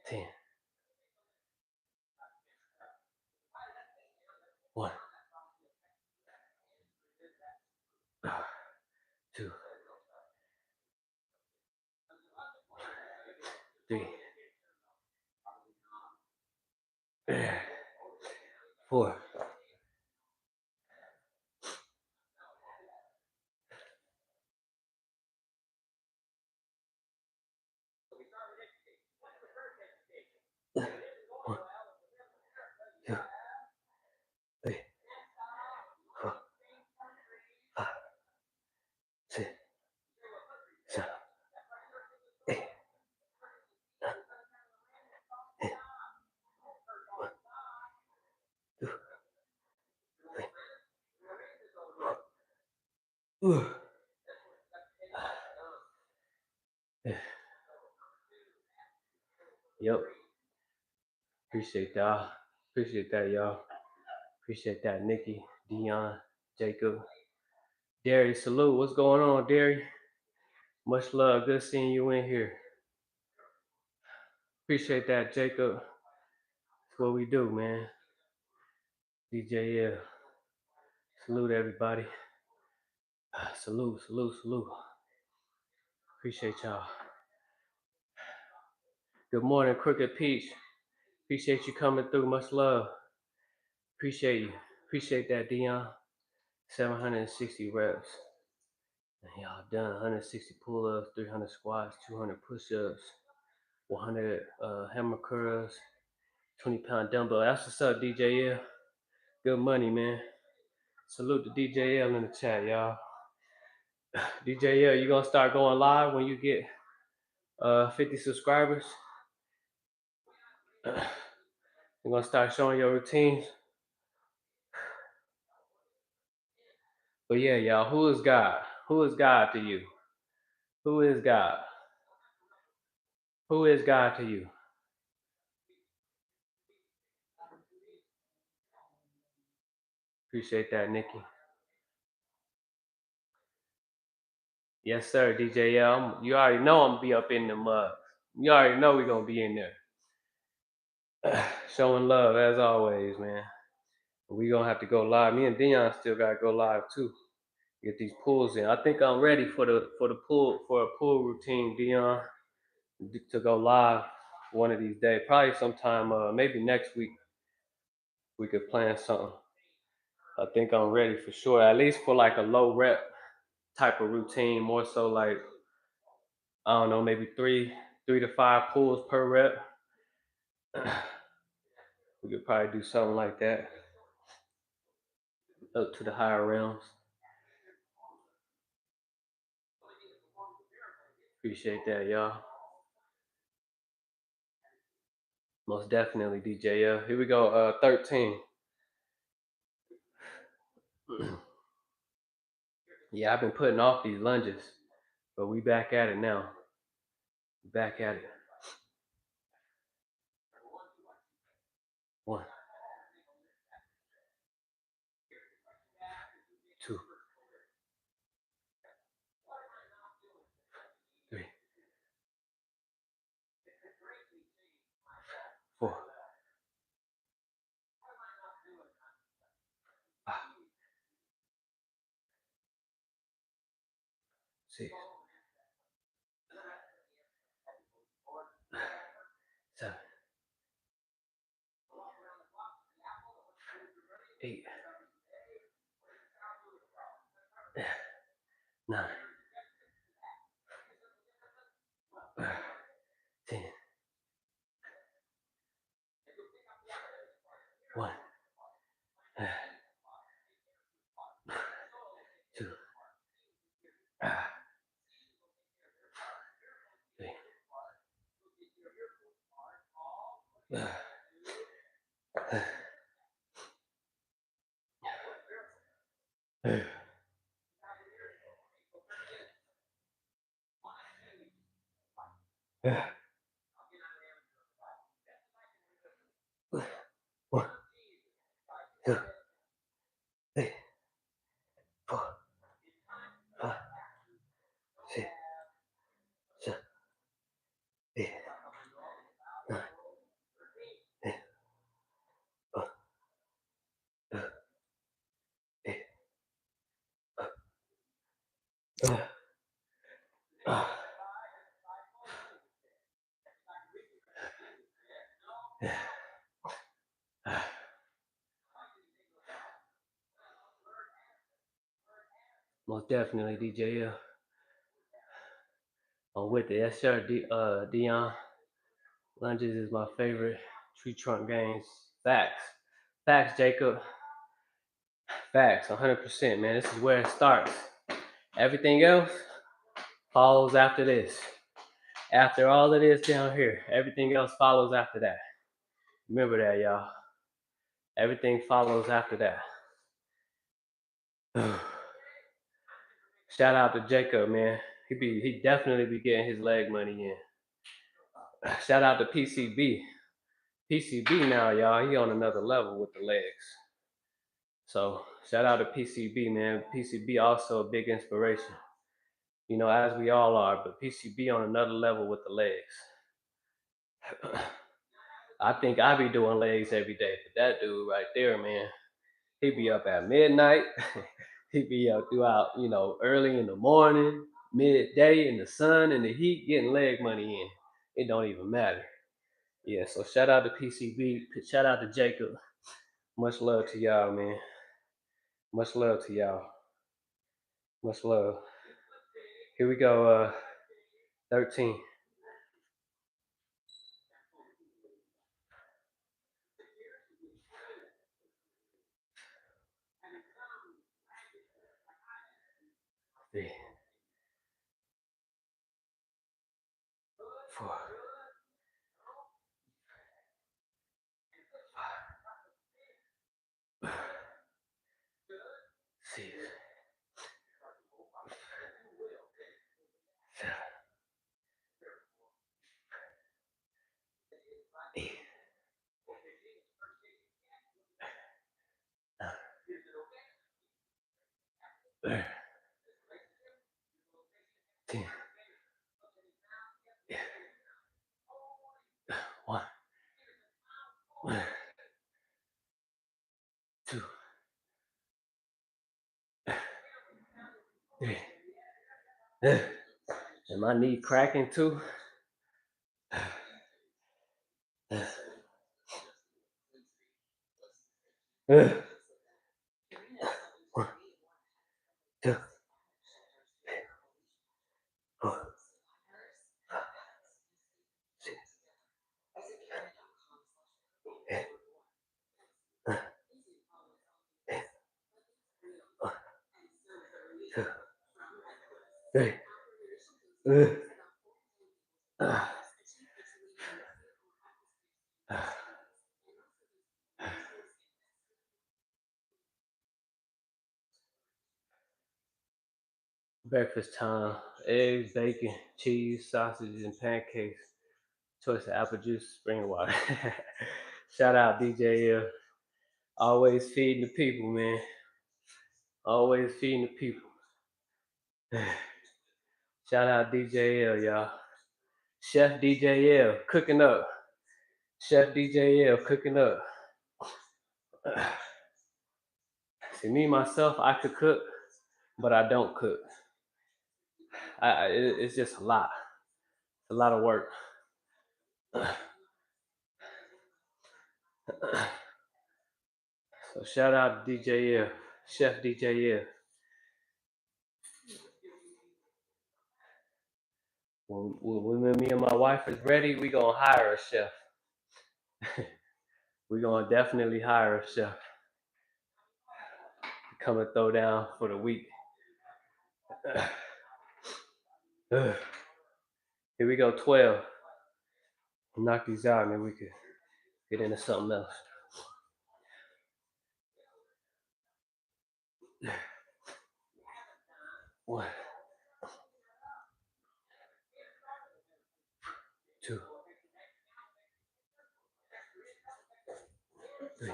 A: 10. One, two, three, four, one, two, three, four, five, six, seven, eight, nine, 10. One, two, three, four. Yep. Appreciate y'all. Appreciate that, y'all. Appreciate that, Nikki, Dion, Jacob, Derry. Salute. What's going on, Derry? Much love. Good seeing you in here. Appreciate that, Jacob. That's what we do, man. DJ, salute everybody. Salute, salute, salute. Appreciate y'all. Good morning, Crooked Peach. Appreciate you coming through. Much love. Appreciate you. Appreciate that, Dion. 760 reps. And y'all done 160 pull-ups, 300 squats, 200 push-ups, 100 hammer curls, 20-pound dumbbell. That's what's up, DJL. Good money, man. Salute to DJL in the chat, y'all. DJL, you gonna start going live when you get 50 subscribers? You're gonna start showing your routines. But yeah, y'all, who is God? Who is God to you? Who is God? Who is God to you? Appreciate that, Nikki. Yes, sir, DJL. You already know I'm gonna be up in the mug. You already know we're gonna be in there. Showing love as always, man. We gonna have to go live. Me and Dion still gotta go live too. Get these pulls in. I think I'm ready for a pull routine, Dion, to go live one of these days. Probably sometime, maybe next week. We could plan something. I think I'm ready for sure. At least for like a low rep type of routine, more so like I don't know, maybe three to five pulls per rep. We could probably do something like that up to the higher realms. Appreciate that, y'all. Most definitely, DJL. Here we go, 13. Yeah, I've been putting off these lunges, but we back at it now. Back at it. One, two, three, four, five, 9, 10, 1, 2, 3, 1, 2, 3, 4, 5, 6, 7, 8, 9, 10, 1, 2, 3, 4. Most definitely, DJ. I'm with it. Yes, sir. Dion. Lunges is my favorite. Tree trunk gains. Facts. Facts, Jacob. Facts. 100%, man. This is where it starts. Everything else follows after this. After all of this down here, everything else follows after that. Remember that, y'all. Everything follows after that. Shout out to Jacob, man. He definitely be getting his leg money in. Shout out to PCB. PCB now, y'all. He on another level with the legs. So shout out to PCB, man. PCB also a big inspiration. You know, as we all are, but PCB on another level with the legs. I think I be doing legs every day, but that dude right there, man, he be up at midnight. He be up throughout, you know, early in the morning, midday in the sun and the heat, getting leg money in. It don't even matter. Yeah, so shout out to PCB. Shout out to Jacob. Much love to y'all, man. Much love to y'all. Much love. Here we go. 13. 3, 4, 5, 6, 7, 8, 9, 10. 1, 2, 3. And my knee cracking too. 1, 2, 4, 6, 8, 9, 10. 1, 2, 3. Breakfast time. Eggs, bacon, cheese, sausages, and pancakes. Choice of apple juice, spring water. Shout out DJ L. Always feeding the people, man. Always feeding the people. Shout out DJ L, y'all. Chef DJ L cooking up. Chef DJ L cooking up. See, me myself, I could cook, but I don't cook. It's just a lot. It's a lot of work. So shout out to DJ L, Chef DJ L. when me and my wife is ready, we gonna hire a chef. We gonna definitely hire a chef to come and throw down for the week. Here we go, 12. Knock these out, and then we could get into something else. One, two, three,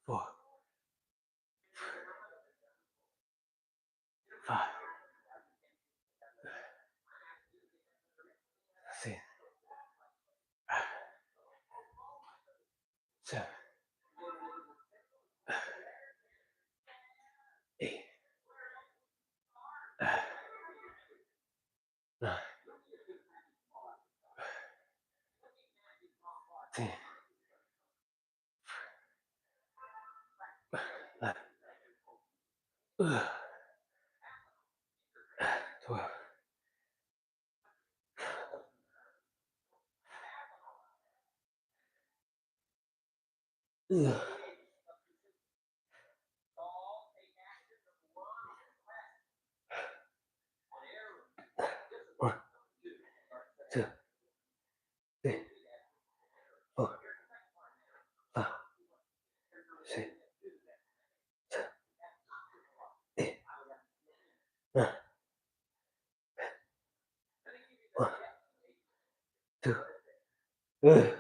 A: 4, 5, 6, 7, 8, 9, 10, 11, 12. Ugh. 1, 2, 3, 4, 5, 6, 7, 8, 9, 1, 2. Ugh.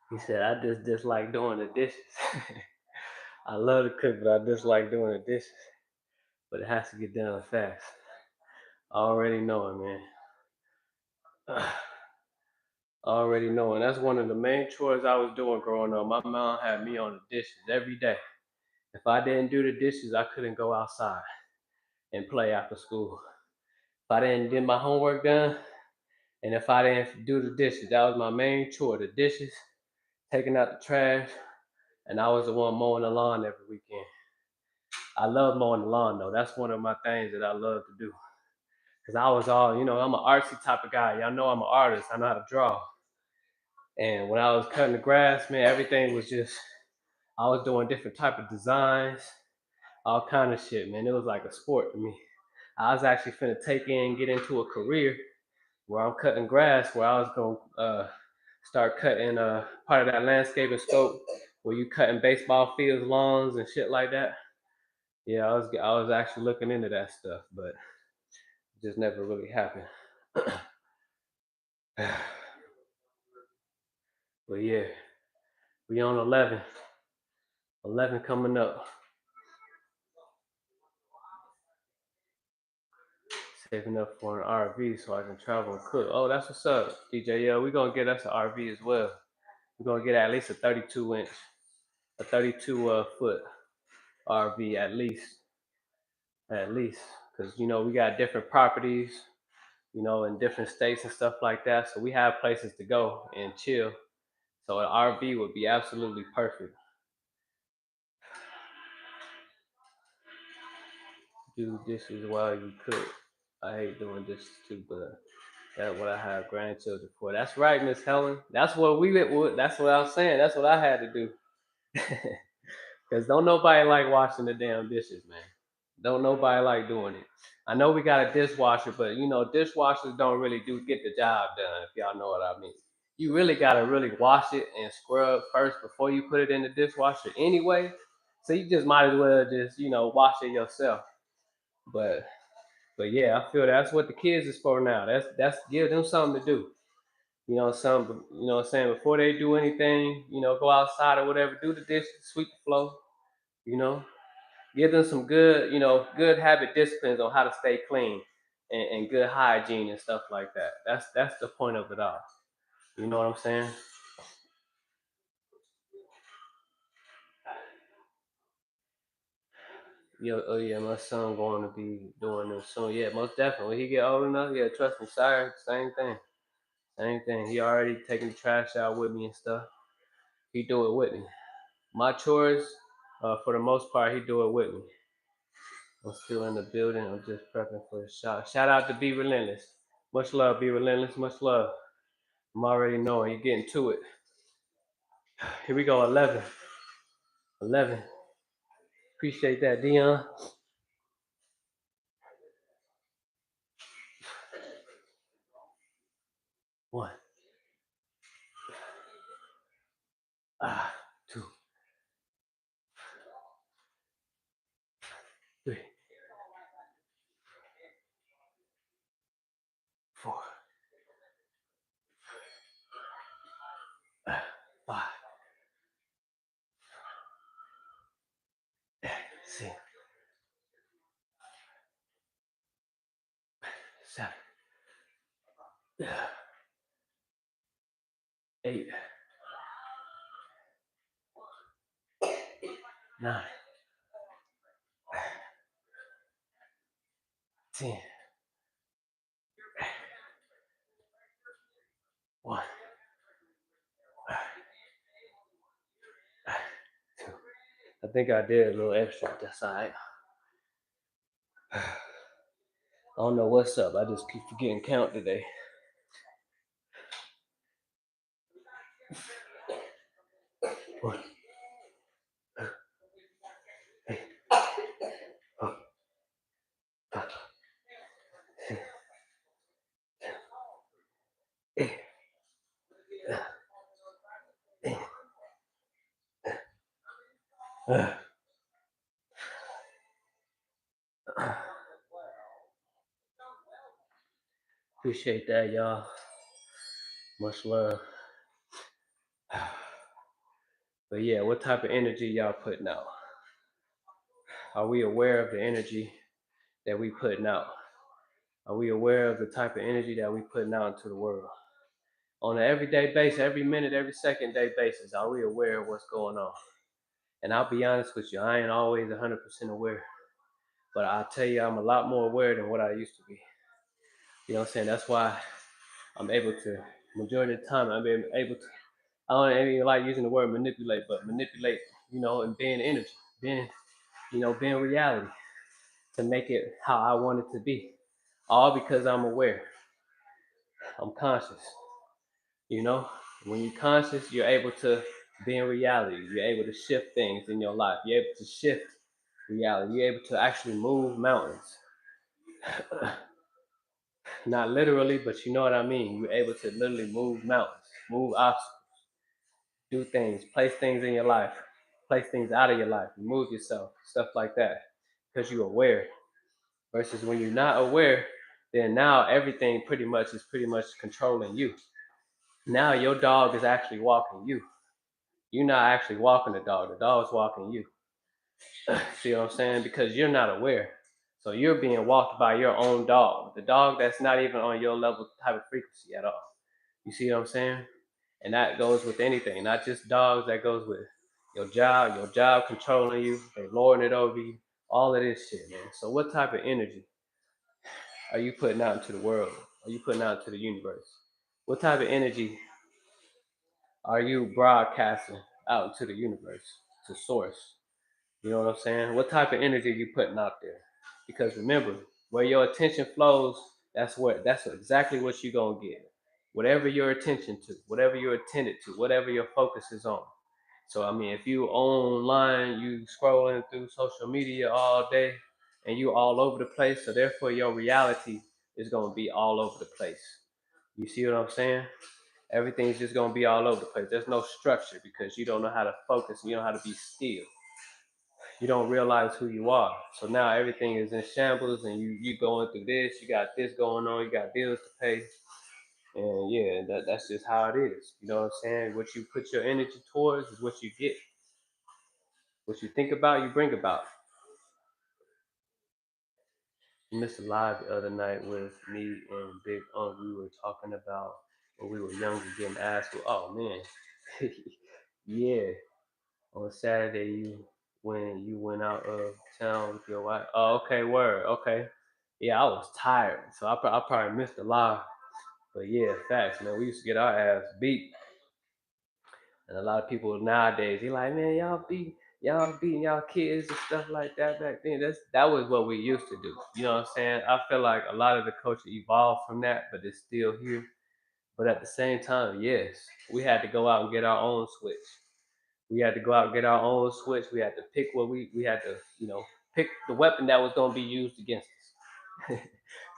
A: He said, I just dislike doing the dishes. I love to cook, but I dislike doing the dishes. But it has to get done fast. I already know it, man. Already know. And that's one of the main chores I was doing growing up. My mom had me on the dishes every day. If I didn't do the dishes, I couldn't go outside and play after school. If I didn't get my homework done, and if I didn't do the dishes, that was my main chore. The dishes, taking out the trash, and I was the one mowing the lawn every weekend. I love mowing the lawn though. That's one of my things that I love to do. Cause I was all, I'm an artsy type of guy. Y'all know I'm an artist. I know how to draw. And when I was cutting the grass, man, everything was just, I was doing different type of designs, all kind of shit, man. It was like a sport to me. I was actually finna take in, get into a career where I'm cutting grass, where I was gonna start cutting part of that landscaping scope where you cutting baseball fields, lawns, and shit like that. Yeah, I was actually looking into that stuff, but it just never really happened. But yeah, we on 11. 11 coming up. Saving up for an RV so I can travel and cook. Oh, that's what's up, DJ. Yeah, we're gonna get us an RV as well. We're gonna get at least a 32-inch, a 32 foot RV at least, because we got different properties, in different states and stuff like that. So we have places to go and chill. So an RV would be absolutely perfect. Do dishes while you cook. I hate doing dishes too, but that's what I have grandchildren for. That's right, Miss Helen. That's what we. That's what I was saying. That's what I had to do. Cause don't nobody like washing the damn dishes, man. Don't nobody like doing it. I know we got a dishwasher, but dishwashers don't really do get the job done. If y'all know what I mean. You really gotta really wash it and scrub first before you put it in the dishwasher anyway. So you just might as well just wash it yourself. But yeah, I feel that's what the kids is for now. That's give them something to do. What I'm saying, before they do anything, go outside or whatever, do the dishes, sweep the floor, you know, give them some good, good habit disciplines on how to stay clean and good hygiene and stuff like that. That's the point of it all. You know what I'm saying? Oh yeah, my son going to be doing this soon. Yeah, most definitely. When he get old enough, yeah, trust me, sire, same thing. Same thing. He already taking the trash out with me and stuff. He do it with me. My chores, for the most part, he do it with me. I'm still in the building. I'm just prepping for a shot. Shout out to Be Relentless. Much love, Be Relentless. Much love. I'm already knowing you're getting to it. Here we go. 11. 11. Appreciate that, Dion. One. Two. Three. Four. Five. Six. Seven. 8. 9. 10. 1. 2. I think I did a little extra. That's all right. I don't know what's up. I just keep forgetting count today. One. Appreciate that, y'all. Much love. But yeah, what type of energy y'all putting out? Are we aware of the energy that we putting out? Are we aware of the type of energy that we putting out into the world? On an everyday basis, every minute, every second day basis, are we aware of what's going on? And I'll be honest with you, I ain't always 100% aware. But I'll tell you, I'm a lot more aware than what I used to be. You know what I'm saying? That's why I'm able to, majority of the time, I'm able to, I don't even like using the word manipulate, but manipulate, and being energy, being, being reality to make it how I want it to be. All because I'm aware. I'm conscious. You know, when you're conscious, you're able to be in reality. You're able to shift things in your life. You're able to shift reality. You're able to actually move mountains. Not literally, but you know what I mean. You're able to literally move mountains, move obstacles, do things, place things in your life, place things out of your life, remove yourself, stuff like that, because you're aware. Versus when you're not aware, then now everything pretty much controlling you. Now your dog is actually walking you. You're not actually walking the dog. The dog's walking you. See what I'm saying? Because you're not aware. So you're being walked by your own dog. The dog that's not even on your level type of frequency at all. You see what I'm saying? And that goes with anything, not just dogs. That goes with your job controlling you, they lording it over you, all of this shit, man. So what type of energy are you putting out into the world? Are you putting out into the universe? What type of energy are you broadcasting out into the universe to source? You know what I'm saying? What type of energy are you putting out there? Because remember, where your attention flows, that's exactly what you're gonna get. Whatever your attention to, whatever you're attended to, whatever your focus is on. So I mean, if you online, you scrolling through social media all day, and you all over the place, so therefore your reality is gonna be all over the place. You see what I'm saying? Everything's just gonna be all over the place. There's no structure because you don't know how to focus. You don't know how to be still. You don't realize who you are. So now everything is in shambles, and you going through this. You got this going on. You got bills to pay, and yeah, that's just how it is. You know what I'm saying? What you put your energy towards is what you get. What you think about, you bring about. I missed a live the other night with me and Big Unc. We were talking about when we were younger, getting asked, "Oh man, yeah." On Saturday, when you went out of town with your wife. Oh, okay, word, okay. Yeah, I was tired, so I probably missed a lot. But yeah, facts, man. We used to get our ass beat. And a lot of people nowadays, they like, man, y'all beating y'all kids and stuff like that back then. That was what we used to do. You know what I'm saying? I feel like a lot of the culture evolved from that, but it's still here. But at the same time, yes, we had to go out and get our own switch. We had to go out and get our own switch. We had to pick what we had to, pick the weapon that was gonna be used against us.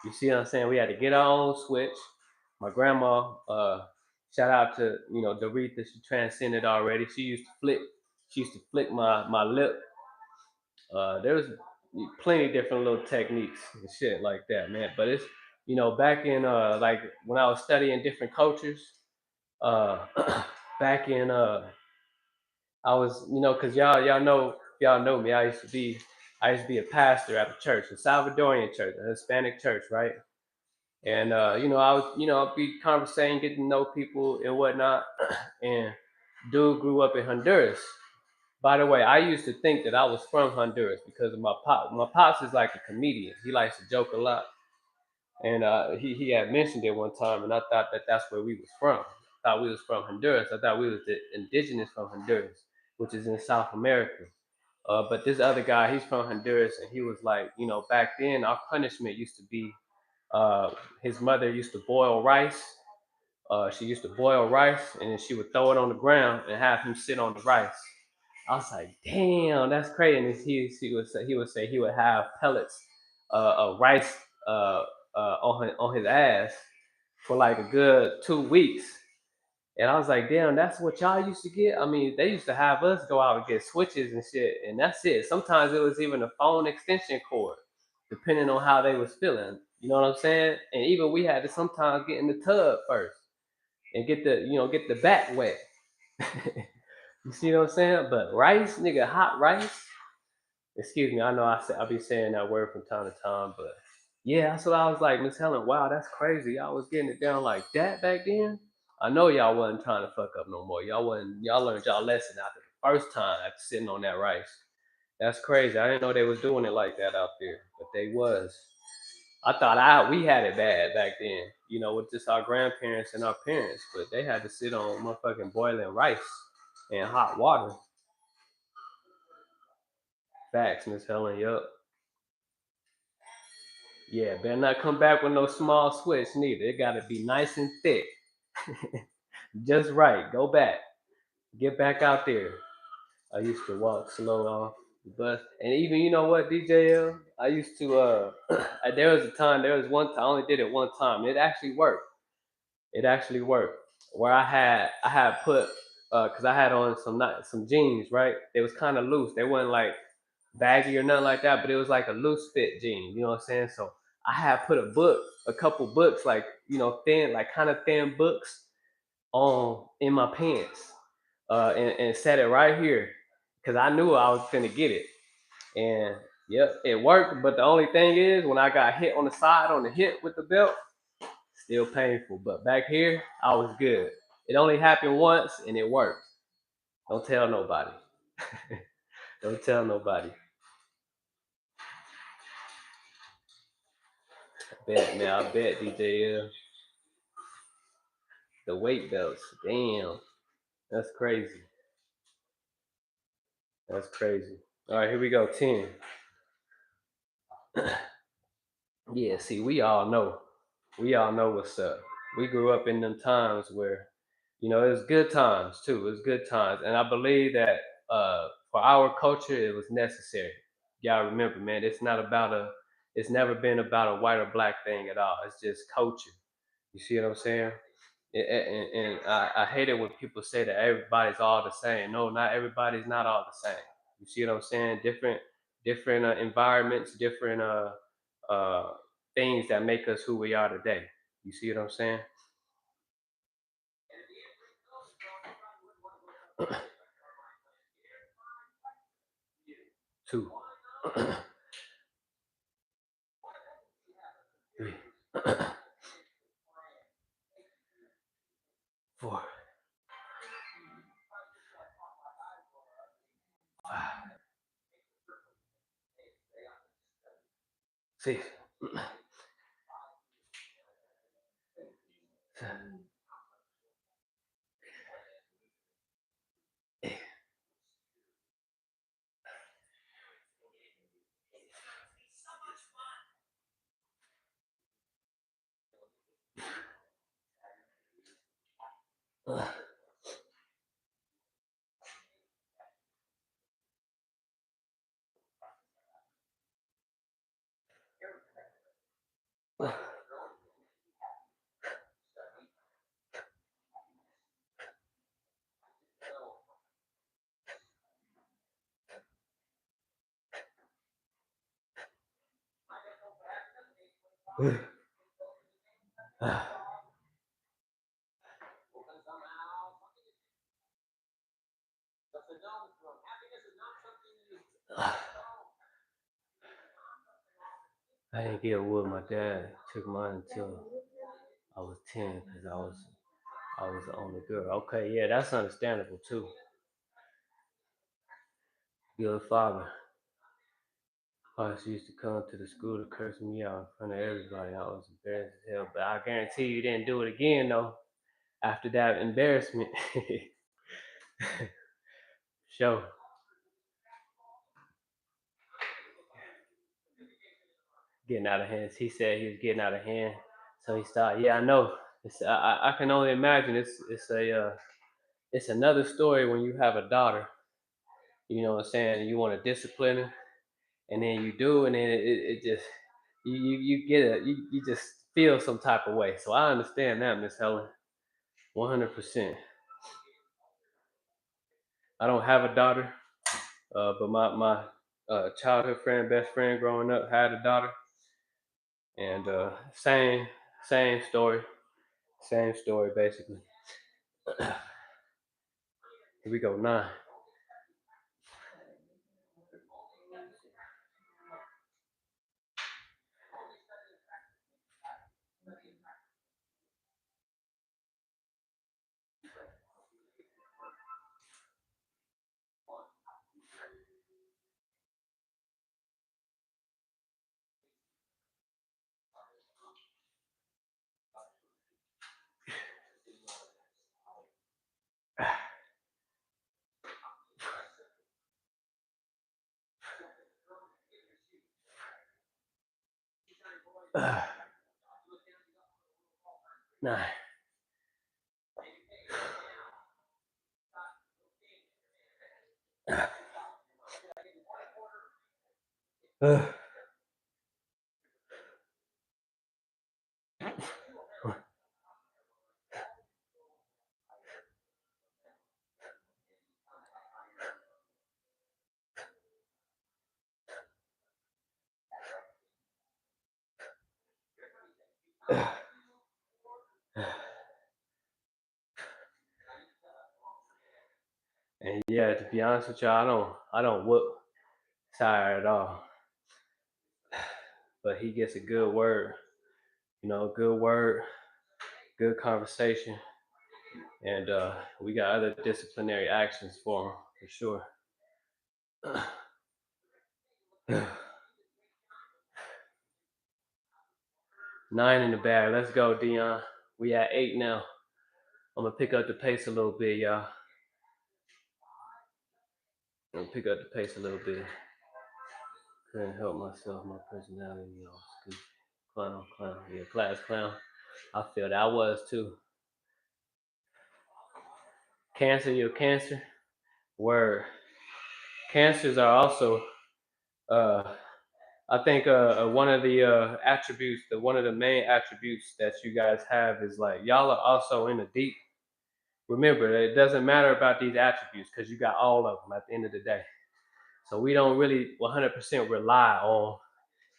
A: You see what I'm saying? We had to get our own switch. My grandma, shout out to Doretha, she transcended already. She used to flick my lip. There was plenty of different little techniques and shit like that, man. But it's back in like when I was studying different cultures, uh back in I was, cause y'all know me. I used to be a pastor at a church, a Salvadorian church, a Hispanic church, right? And I was, I'd be conversating, getting to know people and whatnot. And dude grew up in Honduras. By the way, I used to think that I was from Honduras because of my pop. My pops is like a comedian. He likes to joke a lot, and he had mentioned it one time, and I thought that that's where we was from. I thought we was from Honduras. I thought we was the indigenous from Honduras, which is in South America. But this other guy, he's from Honduras, and he was like, back then our punishment used to be, uh, his mother used to boil rice. She used to boil rice, and then she would throw it on the ground and have him sit on the rice. I was like, damn, that's crazy. And he would say he would have pellets of rice uh, on his ass for like a good 2 weeks. And I was like, damn, that's what y'all used to get. I mean, they used to have us go out and get switches and shit, and that's it. Sometimes it was even a phone extension cord, depending on how they was feeling. You know what I'm saying? And even we had to sometimes get in the tub first and get the back wet. You see what I'm saying? But rice, nigga, hot rice. Excuse me, I know I be saying that word from time to time, but yeah, that's what I was like, Miss Helen. Wow, that's crazy. Y'all was getting it down like that back then. I know y'all wasn't trying to fuck up no more. Y'all learned y'all lesson after the first time after sitting on that rice. That's crazy. I didn't know they was doing it like that out there, but they was. I thought we had it bad back then, with just our grandparents and our parents, but they had to sit on motherfucking boiling rice and hot water. Facts, Miss Helen. Yup. Yeah, better not come back with no small switch neither. It gotta be nice and thick. Just right. Go back. Get back out there. I used to walk slow off the bus. And even you know what, DJL? I used to there was one time I only did it one time. It actually worked. It actually worked. Where I had put cause I had on some jeans, right? They was kind of loose. They wasn't like baggy or nothing like that, but it was like a loose fit jean. You know what I'm saying? So I had put a couple books, like thin, like kind of thin books, on in my pants, and set it right here, because I knew I was gonna get it. And yep, it worked. But the only thing is, when I got hit on the side on the hip with the belt, still painful. But back here, I was good. It only happened once, and it worked. Don't tell nobody. Don't tell nobody. Bet, man. I bet, DJ. The weight belts. Damn. That's crazy. That's crazy. All right, here we go. 10. Yeah, see, we all know. We all know what's up. We grew up in them times where, it was good times too. It was good times. And I believe that for our culture, it was necessary. Y'all remember, man, it's never been about a white or black thing at all. It's just culture. You see what I'm saying? And I hate it when people say that everybody's all the same. No, not everybody's not all the same. You see what I'm saying? Different environments, different uh, things that make us who we are today. You see what I'm saying? Two, three, 4, 5, 6, 7, I didn't get wood. My dad took mine until I was 10 because I was the only girl. Okay, yeah, that's understandable too. Good father. Pops used to come to the school to curse me out in front of everybody. I was embarrassed as hell, but I guarantee you didn't do it again though. After that embarrassment, sure. Getting out of hand. He said he was getting out of hand, so he started. Yeah, I know. I can only imagine. It's another story when you have a daughter. You know what I'm saying? You want to discipline her, and then you do, and then it just you get it. You just feel some type of way. So I understand that, Miss Helen, 100%. I don't have a daughter, but my childhood friend, best friend growing up, had a daughter, and same story, basically. Here we go, 9. uh, 9. Uh, and yeah, to be honest with y'all, I don't whoop Sire at all, but he gets a good word, good word, good conversation, and we got other disciplinary actions for him for sure. 9 in the bag. Let's go, Dion. We at 8 now. I'm gonna pick up the pace a little bit, y'all. I'm gonna pick up the pace a little bit. Couldn't help myself, my personality, clown, yeah, class clown. I feel that I was too. Cancer, you're cancer. Word. Cancers are also, uh, I think, one of the attributes, one of the main attributes that you guys have is like y'all are also in the deep. Remember, it doesn't matter about these attributes because you got all of them at the end of the day. So we don't really 100% rely on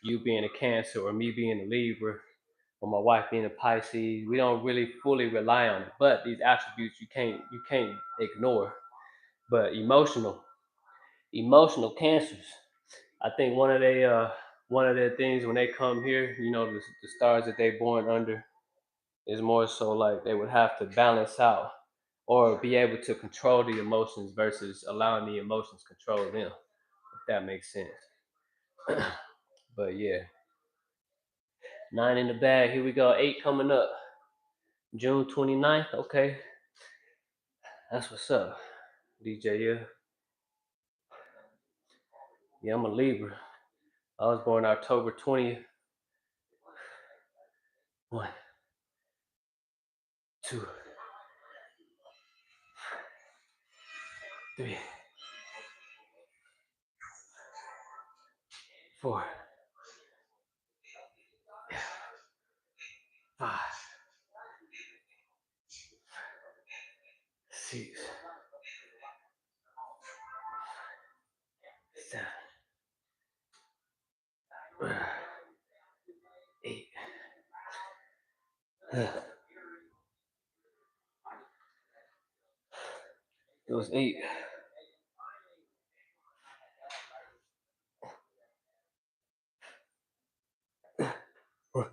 A: you being a Cancer or me being a Libra or my wife being a Pisces. We don't really fully rely on it. But these attributes you can't ignore. But emotional cancers. I think one of their things when they come here, the stars that they born under is more so like they would have to balance out or be able to control the emotions versus allowing the emotions control them, if that makes sense. But yeah, 9 in the bag. Here we go. 8 coming up. June 29th. Okay, that's what's up. DJ, yeah, I'm a Libra. I was born October 20th. 1, 2, 3, 4, 5, 6, 7, 8. It was 8. One,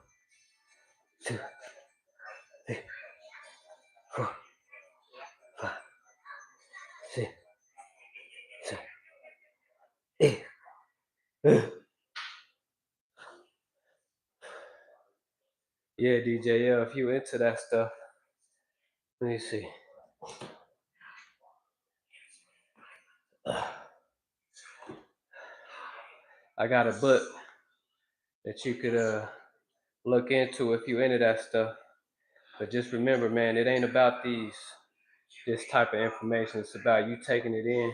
A: 2, 3, 4, 5, 6, 7, 8. Yeah, DJ, yeah, if you into that stuff, let me see. I got a book that you could look into if you into that stuff. But just remember, man, it ain't about this type of information. It's about you taking it in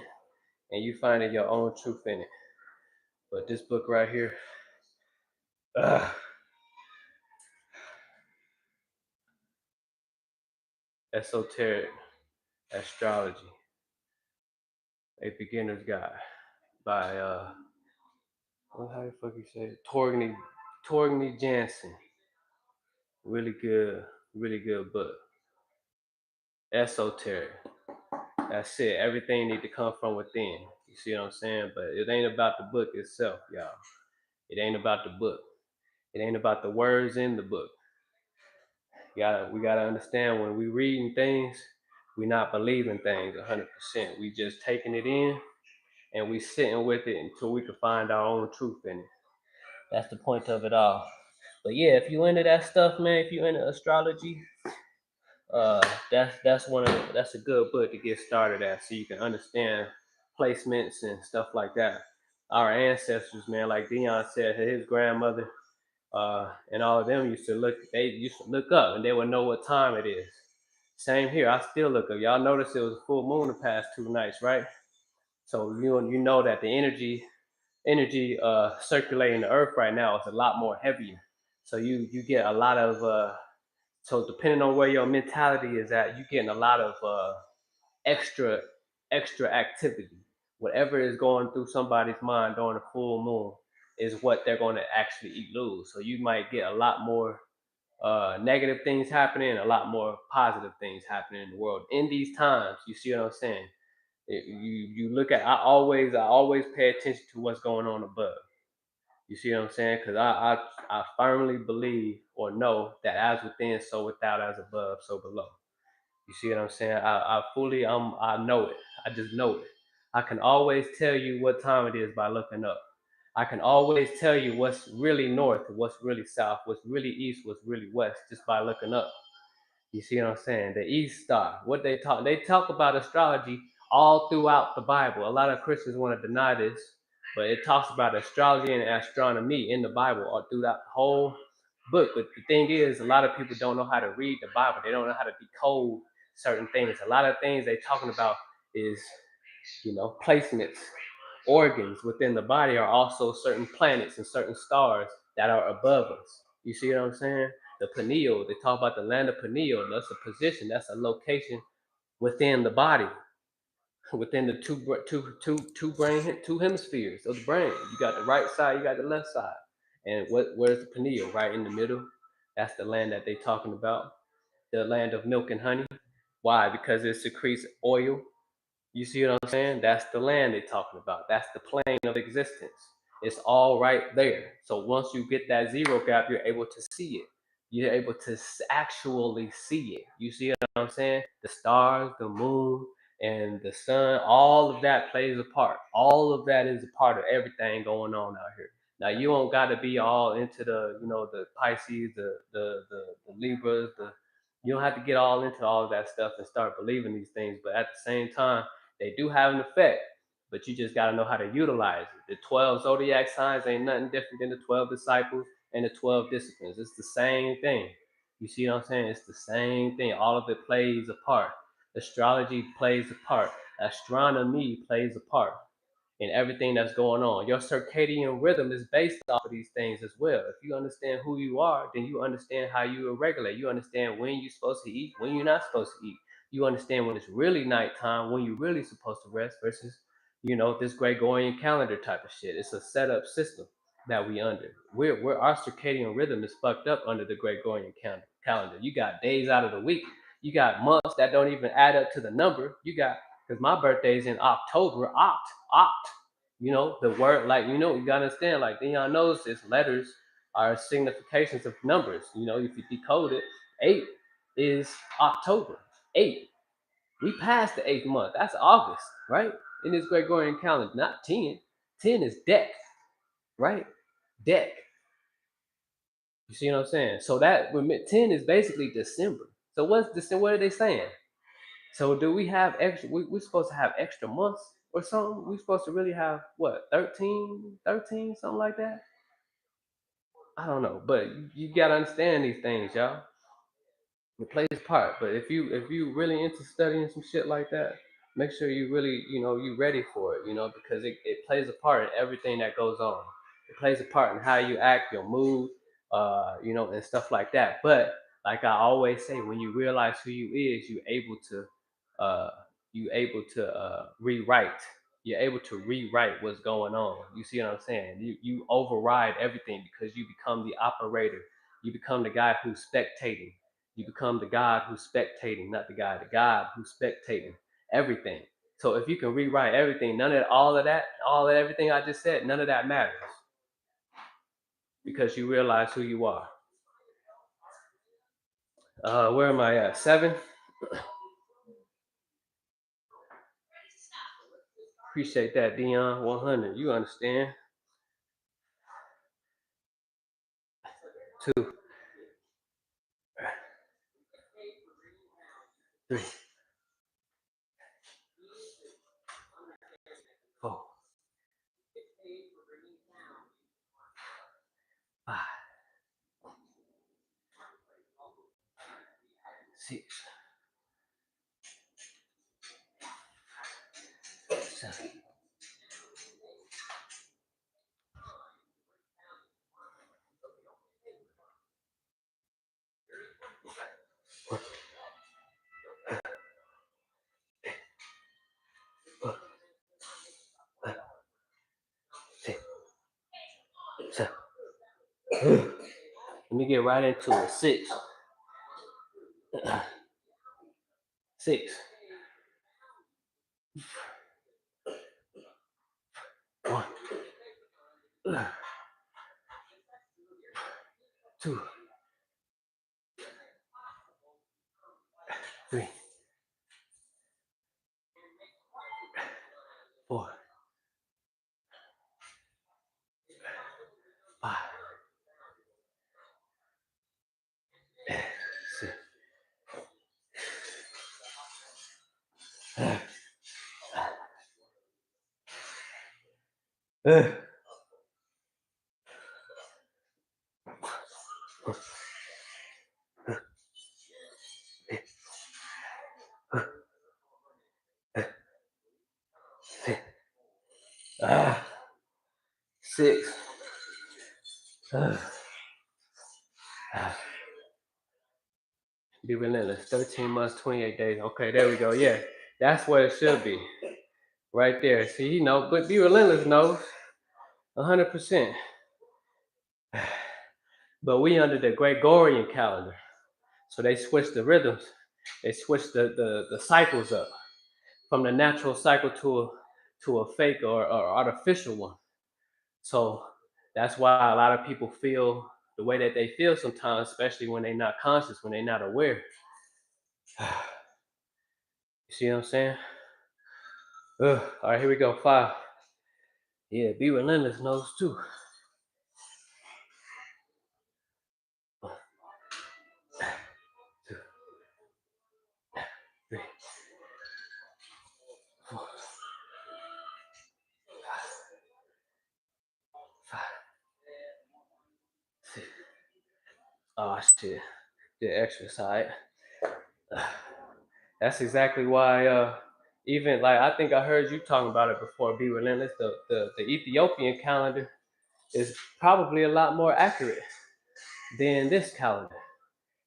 A: and you finding your own truth in it. But this book right here, Esoteric Astrology, a beginner's guide by how the fuck you say it? Torgny Jansen. Really good book. Esoteric. That's it. Everything need to come from within. You see what I'm saying? But it ain't about the book itself, y'all. It ain't about the book. It ain't about the words in the book. We gotta understand when we reading things, we not believing things 100%. We just taking it in and we sitting with it until we can find our own truth in it. That's the point of it all. But yeah, if you into that stuff, man, if you into astrology, that's a good book to get started at, so you can understand placements and stuff like that. Our ancestors, man, like Dion said, his grandmother, and all of them they used to look up and they would know what time it is. Same here, I still look up. Y'all notice it was a full moon the past 2 nights, right? So you know that the energy circulating the earth right now is a lot more heavier. So you get a lot of so depending on where your mentality is at, you're getting a lot of extra extra activity. Whatever is going through somebody's mind during the full moon is what they're going to actually lose. So you might get a lot more negative things happening, a lot more positive things happening in the world in these times. You see what I'm saying? You look at. I always pay attention to what's going on above. You see what I'm saying? Because I firmly believe or know that as within, so without, as above, so below. You see what I'm saying? I know it. I just know it. I can always tell you what time it is by looking up. I can always tell you what's really north, what's really south, what's really east, what's really west, just by looking up. You see what I'm saying? The East Star. What they talk about astrology all throughout the Bible. A lot of Christians want to deny this, but it talks about astrology and astronomy in the Bible all throughout the whole book. But the thing is, a lot of people don't know how to read the Bible. They don't know how to decode certain things. A lot of things they're talking about is, placements, organs within the body are also certain planets and certain stars that are above us. You see what I'm saying? The pineal, they talk about the land of pineal. That's a position, that's a location within the body, within the two hemispheres of the brain. You got the right side, you got the left side. And where's the pineal? Right in the middle. That's the land that they're talking about. The land of milk and honey. Why? Because it secretes oil. You see what I'm saying? That's the land they're talking about. That's the plane of existence. It's all right there. So once you get that zero gap, you're able to see it. You're able to actually see it. You see what I'm saying? The stars, the moon, and the sun, all of that plays a part. All of that is a part of everything going on out here. Now you don't got to be all into the Pisces, the Libras, you don't have to get all into all of that stuff and start believing these things. But at the same time, they do have an effect, but you just got to know how to utilize it. The 12 zodiac signs ain't nothing different than the 12 disciples and the 12 disciplines. It's the same thing. You see what I'm saying? It's the same thing. All of it plays a part. Astrology plays a part. Astronomy plays a part in everything that's going on. Your circadian rhythm is based off of these things as well. If you understand who you are, then you understand how you regulate. You understand when you're supposed to eat, when you're not supposed to eat. You understand when it's really nighttime, when you're really supposed to rest versus, this Gregorian calendar type of shit. It's a setup system that we under. Our circadian rhythm is fucked up under the Gregorian calendar. You got days out of the week. You got months that don't even add up to the number. You got, because my birthday is in October. Oct. You know the word, like, you gotta understand. Like Dion knows this. Letters are significations of numbers. If you decode it, 8 is October. 8. We passed the 8th month. That's August, right? In this Gregorian calendar, not 10. 10 is deck, right? Deck. You see what I'm saying? So that 10 is basically December. So what's December? What are they saying? So do we have extra? We're supposed to have extra months or something? We're supposed to really have what, 13, something like that? I don't know, but you gotta understand these things, y'all. It plays a part. But if you really into studying some shit like that, make sure you really, you ready for it, because it plays a part in everything that goes on. It plays a part in how you act, your mood, and stuff like that. But like I always say, when you realize who you is, uh you able to rewrite. You're able to rewrite what's going on. You see what I'm saying? You override everything because you become the operator. You become the guy who's spectating. You become the God who's spectating, not the guy, the God who's spectating everything. So if you can rewrite everything, everything I just said, none of that matters because you realize who you are. Where am I at? 7? Appreciate that, Dion. 100. You understand? 2, 3, 4, 5, 6, 7. 6, 7. Let me get right into it. 6. 6. 1, 2, 3, 4, 5, 6. 6. Be relentless. 13 months, 28 days. Okay, there we go. Yeah, that's what it should be. Right there. See, but be relentless knows 100%. But we under the Gregorian calendar. So they switched the rhythms. They switched the cycles up from the natural cycle to a fake or artificial one. So that's why a lot of people feel the way that they feel sometimes, especially when they're not conscious, when they're not aware. You see what I'm saying? All right, here we go. 5. Yeah, be relentless knows too. 1, 2, 3, 4, 5, 6. Oh shit, the extra side. That's exactly why. Even like I think I heard you talking about it before. Be relentless. The Ethiopian calendar is probably a lot more accurate than this calendar.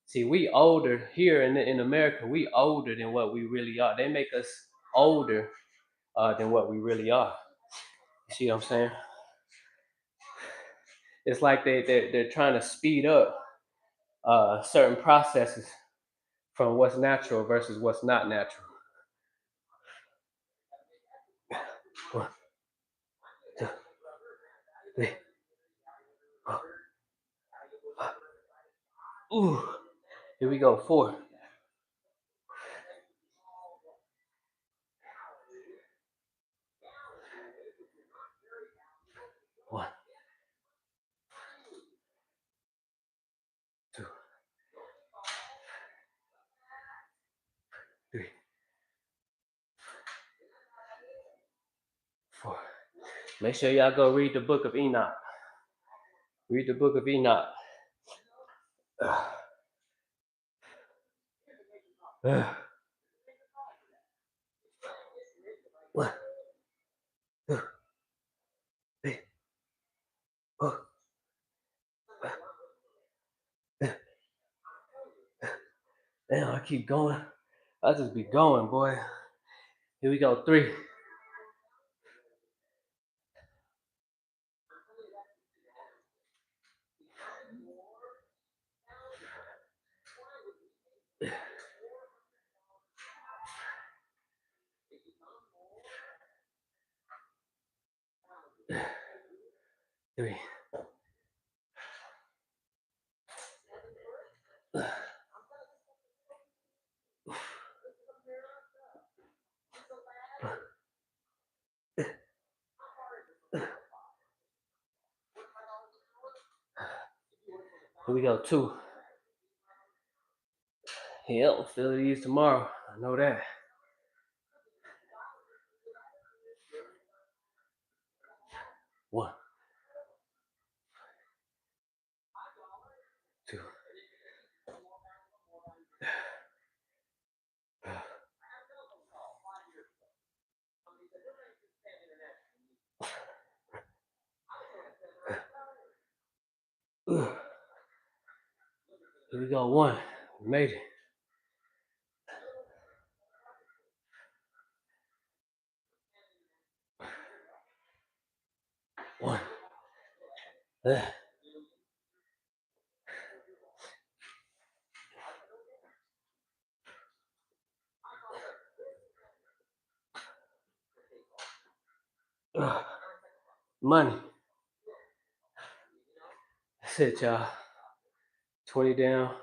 A: See, we older here in America. We older than what we really are. They make us older than what we really are. You see what I'm saying? It's like they're trying to speed up certain processes from what's natural versus what's not natural. One, two, three, four, five. Ooh, here we go. 4. One, two, 3, 4. Make sure y'all go read the book of Enoch. Read the book of Enoch. One, two, three, four. Damn, I keep going. I just be going, boy. Here we go. 3. Three. Here we go. 2. Yep, feel these tomorrow. I know that. 1, 2. Here we go. 1. We made it. 1. Money. That's it, y'all. 20 down.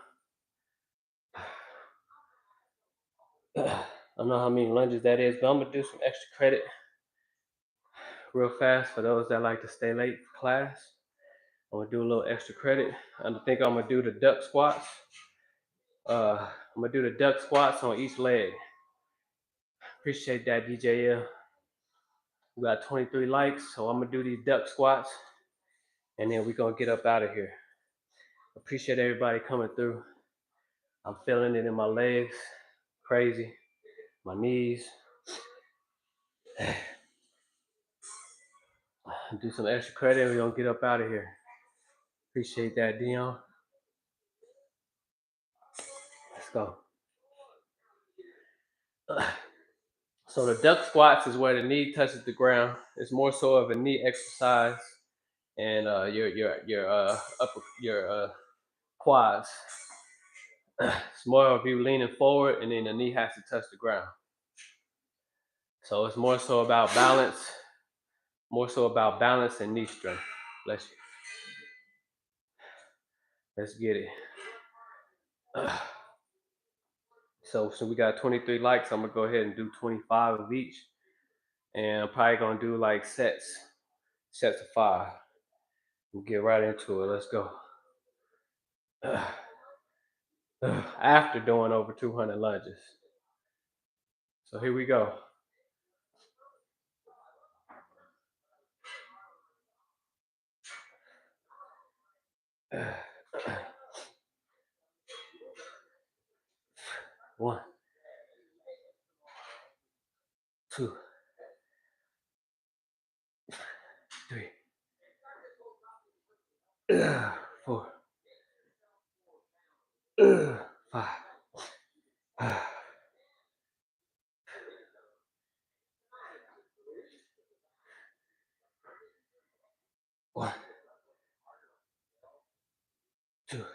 A: I don't know how many lunges that is, but I'm gonna do some extra credit real fast for those that like to stay late for class. I'm gonna do a little extra credit. I think I'm gonna do the duck squats. I'm gonna do the duck squats on each leg. Appreciate that, DJL. We got 23 likes, so I'm gonna do these duck squats, and then we're gonna get up out of here. Appreciate everybody coming through. I'm feeling it in my legs, crazy, my knees. Do some extra credit, and we're gonna get up out of here. Appreciate that, Dion. Let's go. So the duck squats is where the knee touches the ground. It's more so of a knee exercise, and your quads. It's more of you leaning forward, and then the knee has to touch the ground. So it's more so about balance, and knee strength. Bless you. Let's get it. So we got 23 likes. I'm gonna go ahead and do 25 of each, and I'm probably gonna do like sets of 5. We'll get right into it. Let's go. After doing over 200 lunges. So here we go. One, 2, 3, 4, 5. 1, 2,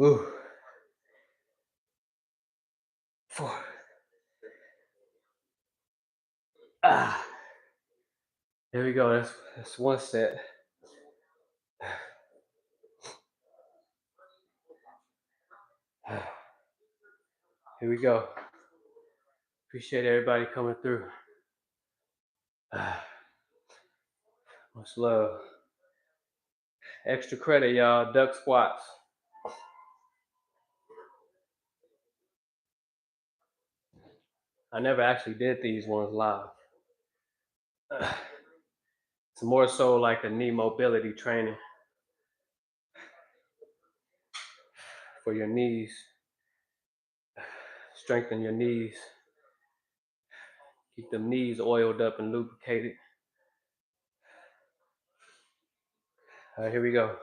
A: Ooh. 4. Ah. Here we go. That's one set. Here we go. Appreciate everybody coming through. Much love. Extra credit, y'all. Duck squats. I never actually did these ones live. It's more so like a knee mobility training for your knees. Strengthen your knees. Keep them knees oiled up and lubricated. All right, here we go.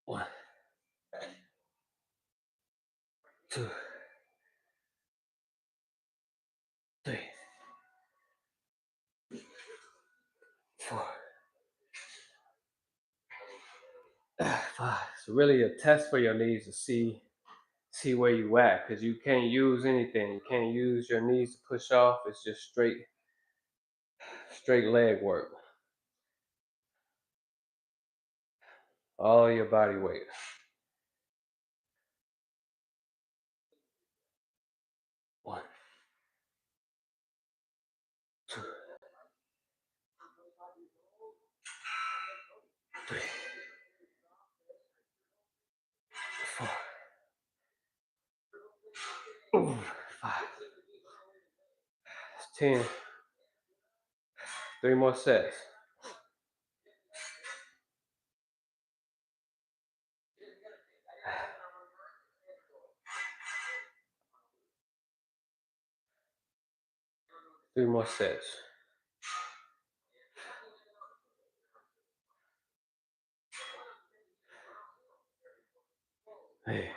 A: 1, 2, 3, 4, 5. It's really a test for your knees to see where you at, because you can't use anything. You can't use your knees to push off. It's just straight leg work. All your body weight. 1, 2, 3, 4, 5. 10. 3 more sets. 3 more sets. Hey.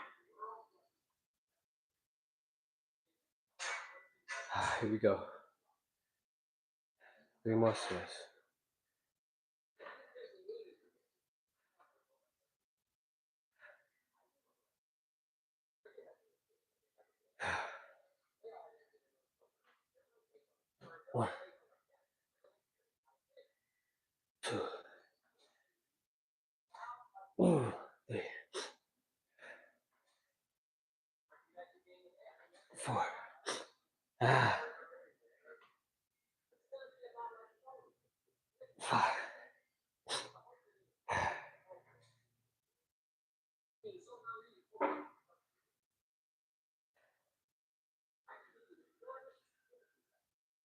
A: Here we go. 3 more sets. 1, 2, 3, 4. 5.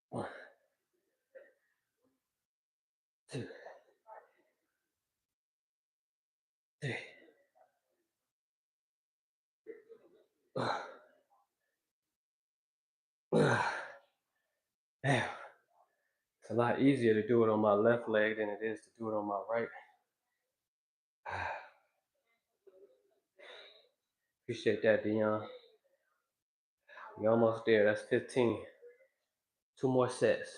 A: 1, 2, 3. Damn. It's a lot easier to do it on my left leg than it is to do it on my right. Appreciate that, Dion. You're almost there. That's 15. 2 more sets.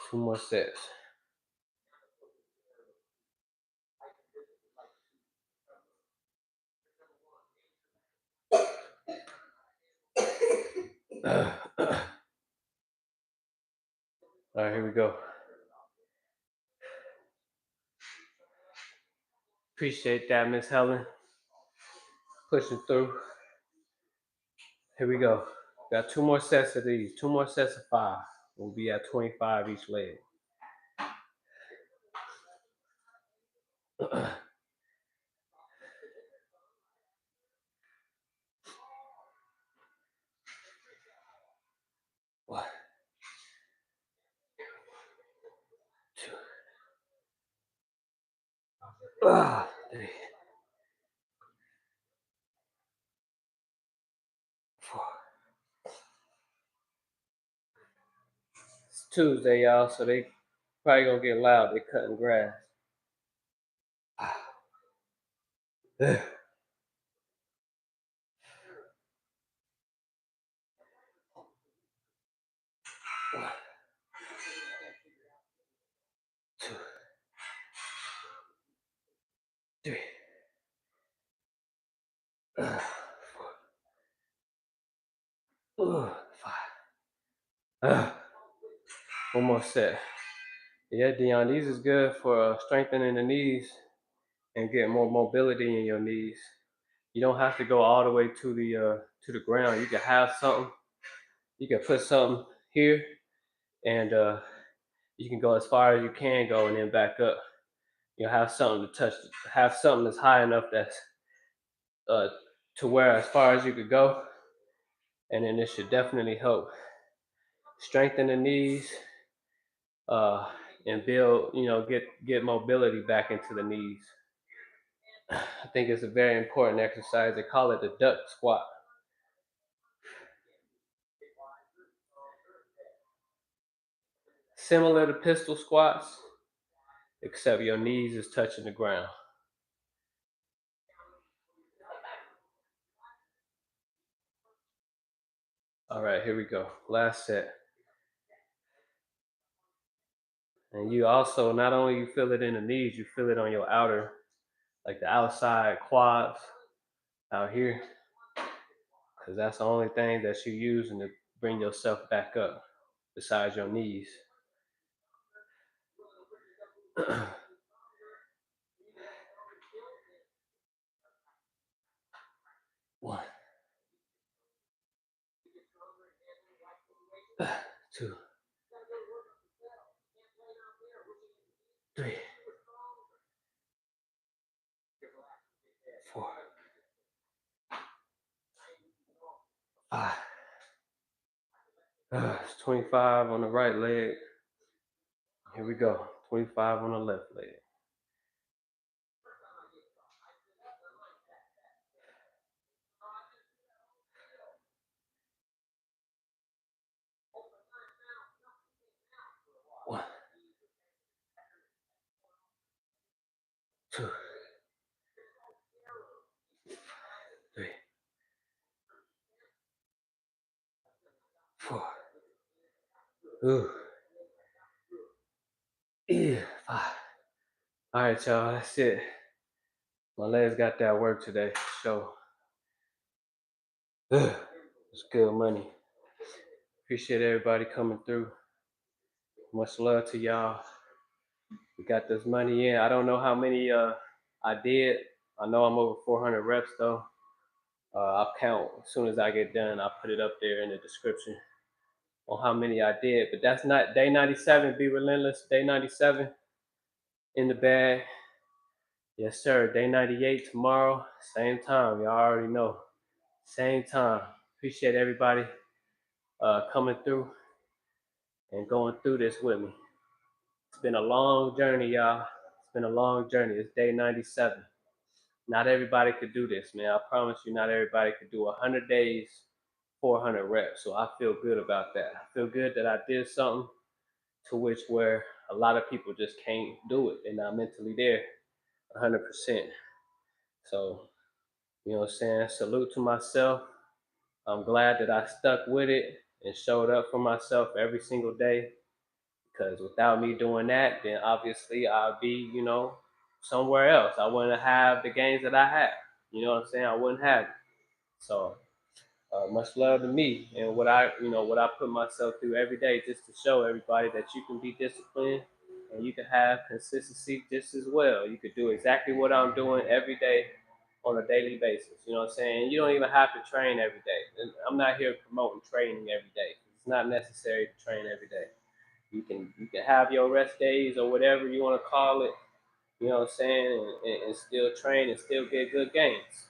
A: 2 more sets. All right, here we go. Appreciate that, Miss Helen. Pushing through. Here we go. Got 2 more sets of these. 2 more sets of 5. We'll be at 25 each leg. 1, 2, 3, 4. It's Tuesday, y'all, so they probably gonna get loud. They cutting grass. One, 2, 3, 4, 5. One more set. Yeah, Dion, these is good for strengthening the knees and getting more mobility in your knees. You don't have to go all the way to the ground. You can have something. You can put something here, and you can go as far as you can go, and then back up. You'll have something to touch. Have something that's high enough that's uh, to where as far as you could go, and then this should definitely help strengthen the knees uh, and build. Get mobility back into the knees. I think it's a very important exercise. They call it the duck squat. Similar to pistol squats, except your knees is touching the ground. All right, here we go. Last set. And you also, not only you feel it in the knees, you feel it on your outer, like the outside quads out here, because that's the only thing that you're using to bring yourself back up besides your knees. 1, 2, 3, 4, 5. It's 25 on the right leg. Here we go. 25 on the left leg. 1, 2, 3, 4. Ooh. 5. All right, y'all. That's it. My legs got that work today. So, it's good money. Appreciate everybody coming through. Much love to y'all. We got this money in. I don't know how many I did. I know I'm over 400 reps though. I'll count as soon as I get done. I'll put it up there in the description on how many I did. But that's not day 97. Be relentless. Day 97 in the bag. Yes, sir. Day 98 tomorrow. Same time. Y'all already know. Same time. Appreciate everybody coming through and going through this with me. It's been a long journey, y'all. It's been a long journey. It's day 97. Not everybody could do this, man. I promise you, not everybody could do 100 days, 400 reps. So I feel good about that. I feel good that I did something to which where a lot of people just can't do it. They're not mentally there 100%. So, you know what I'm saying? Salute to myself. I'm glad that I stuck with it and showed up for myself every single day. Because without me doing that, then obviously I'd be, somewhere else. I wouldn't have the gains that I have. You know what I'm saying? I wouldn't have it. So much love to me and what I put myself through every day just to show everybody that you can be disciplined and you can have consistency just as well. You could do exactly what I'm doing every day on a daily basis. You know what I'm saying? You don't even have to train every day. And I'm not here promoting training every day. It's not necessary to train every day. You can have your rest days or whatever you want to call it, you know what I'm saying, and still train and still get good gains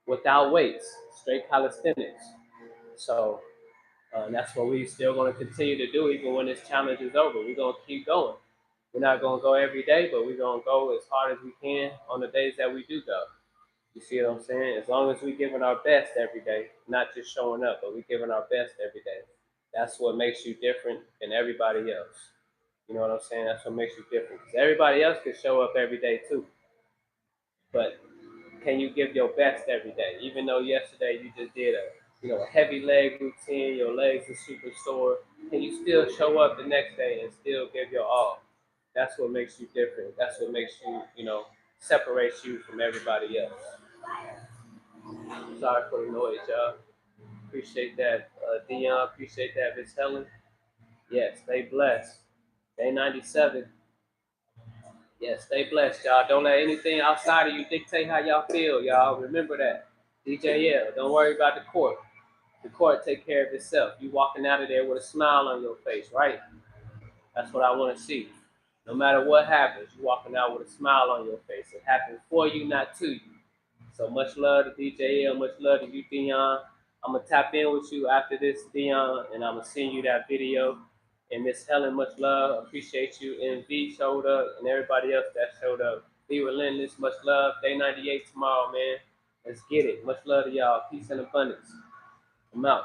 A: without weights, straight calisthenics. So that's what we still going to continue to do even when this challenge is over. We're going to keep going. We're not going to go every day, but we're going to go as hard as we can on the days that we do go. You see what I'm saying? As long as we're giving our best every day, not just showing up, but we're giving our best every day. That's what makes you different than everybody else. You know what I'm saying? That's what makes you different. Because everybody else can show up every day too. But Can you give your best every day? Even though yesterday you just did a heavy leg routine, your legs are super sore, can you still show up the next day and still give your all? That's what makes you different. That's what makes you, separates you from everybody else. Sorry for the noise, y'all. Appreciate that, Dion. Appreciate that, Miss Helen. Yeah, stay blessed. Day 97. Yeah, stay blessed, y'all. Don't let anything outside of you dictate how y'all feel, y'all. Remember that. DJL, don't worry about the court. The court take care of itself. You walking out of there with a smile on your face, right? That's what I want to see. No matter what happens, you walking out with a smile on your face. It happened for you, not to you. So much love to DJL, much love to you, Dion. I'm gonna tap in with you after this, Dion, and I'm gonna send you that video. And Miss Helen, much love. Appreciate you. NV showed up, and everybody else that showed up. Be relentless. Much love. Day 98 tomorrow, man. Let's get it. Much love to y'all. Peace and abundance. I'm out.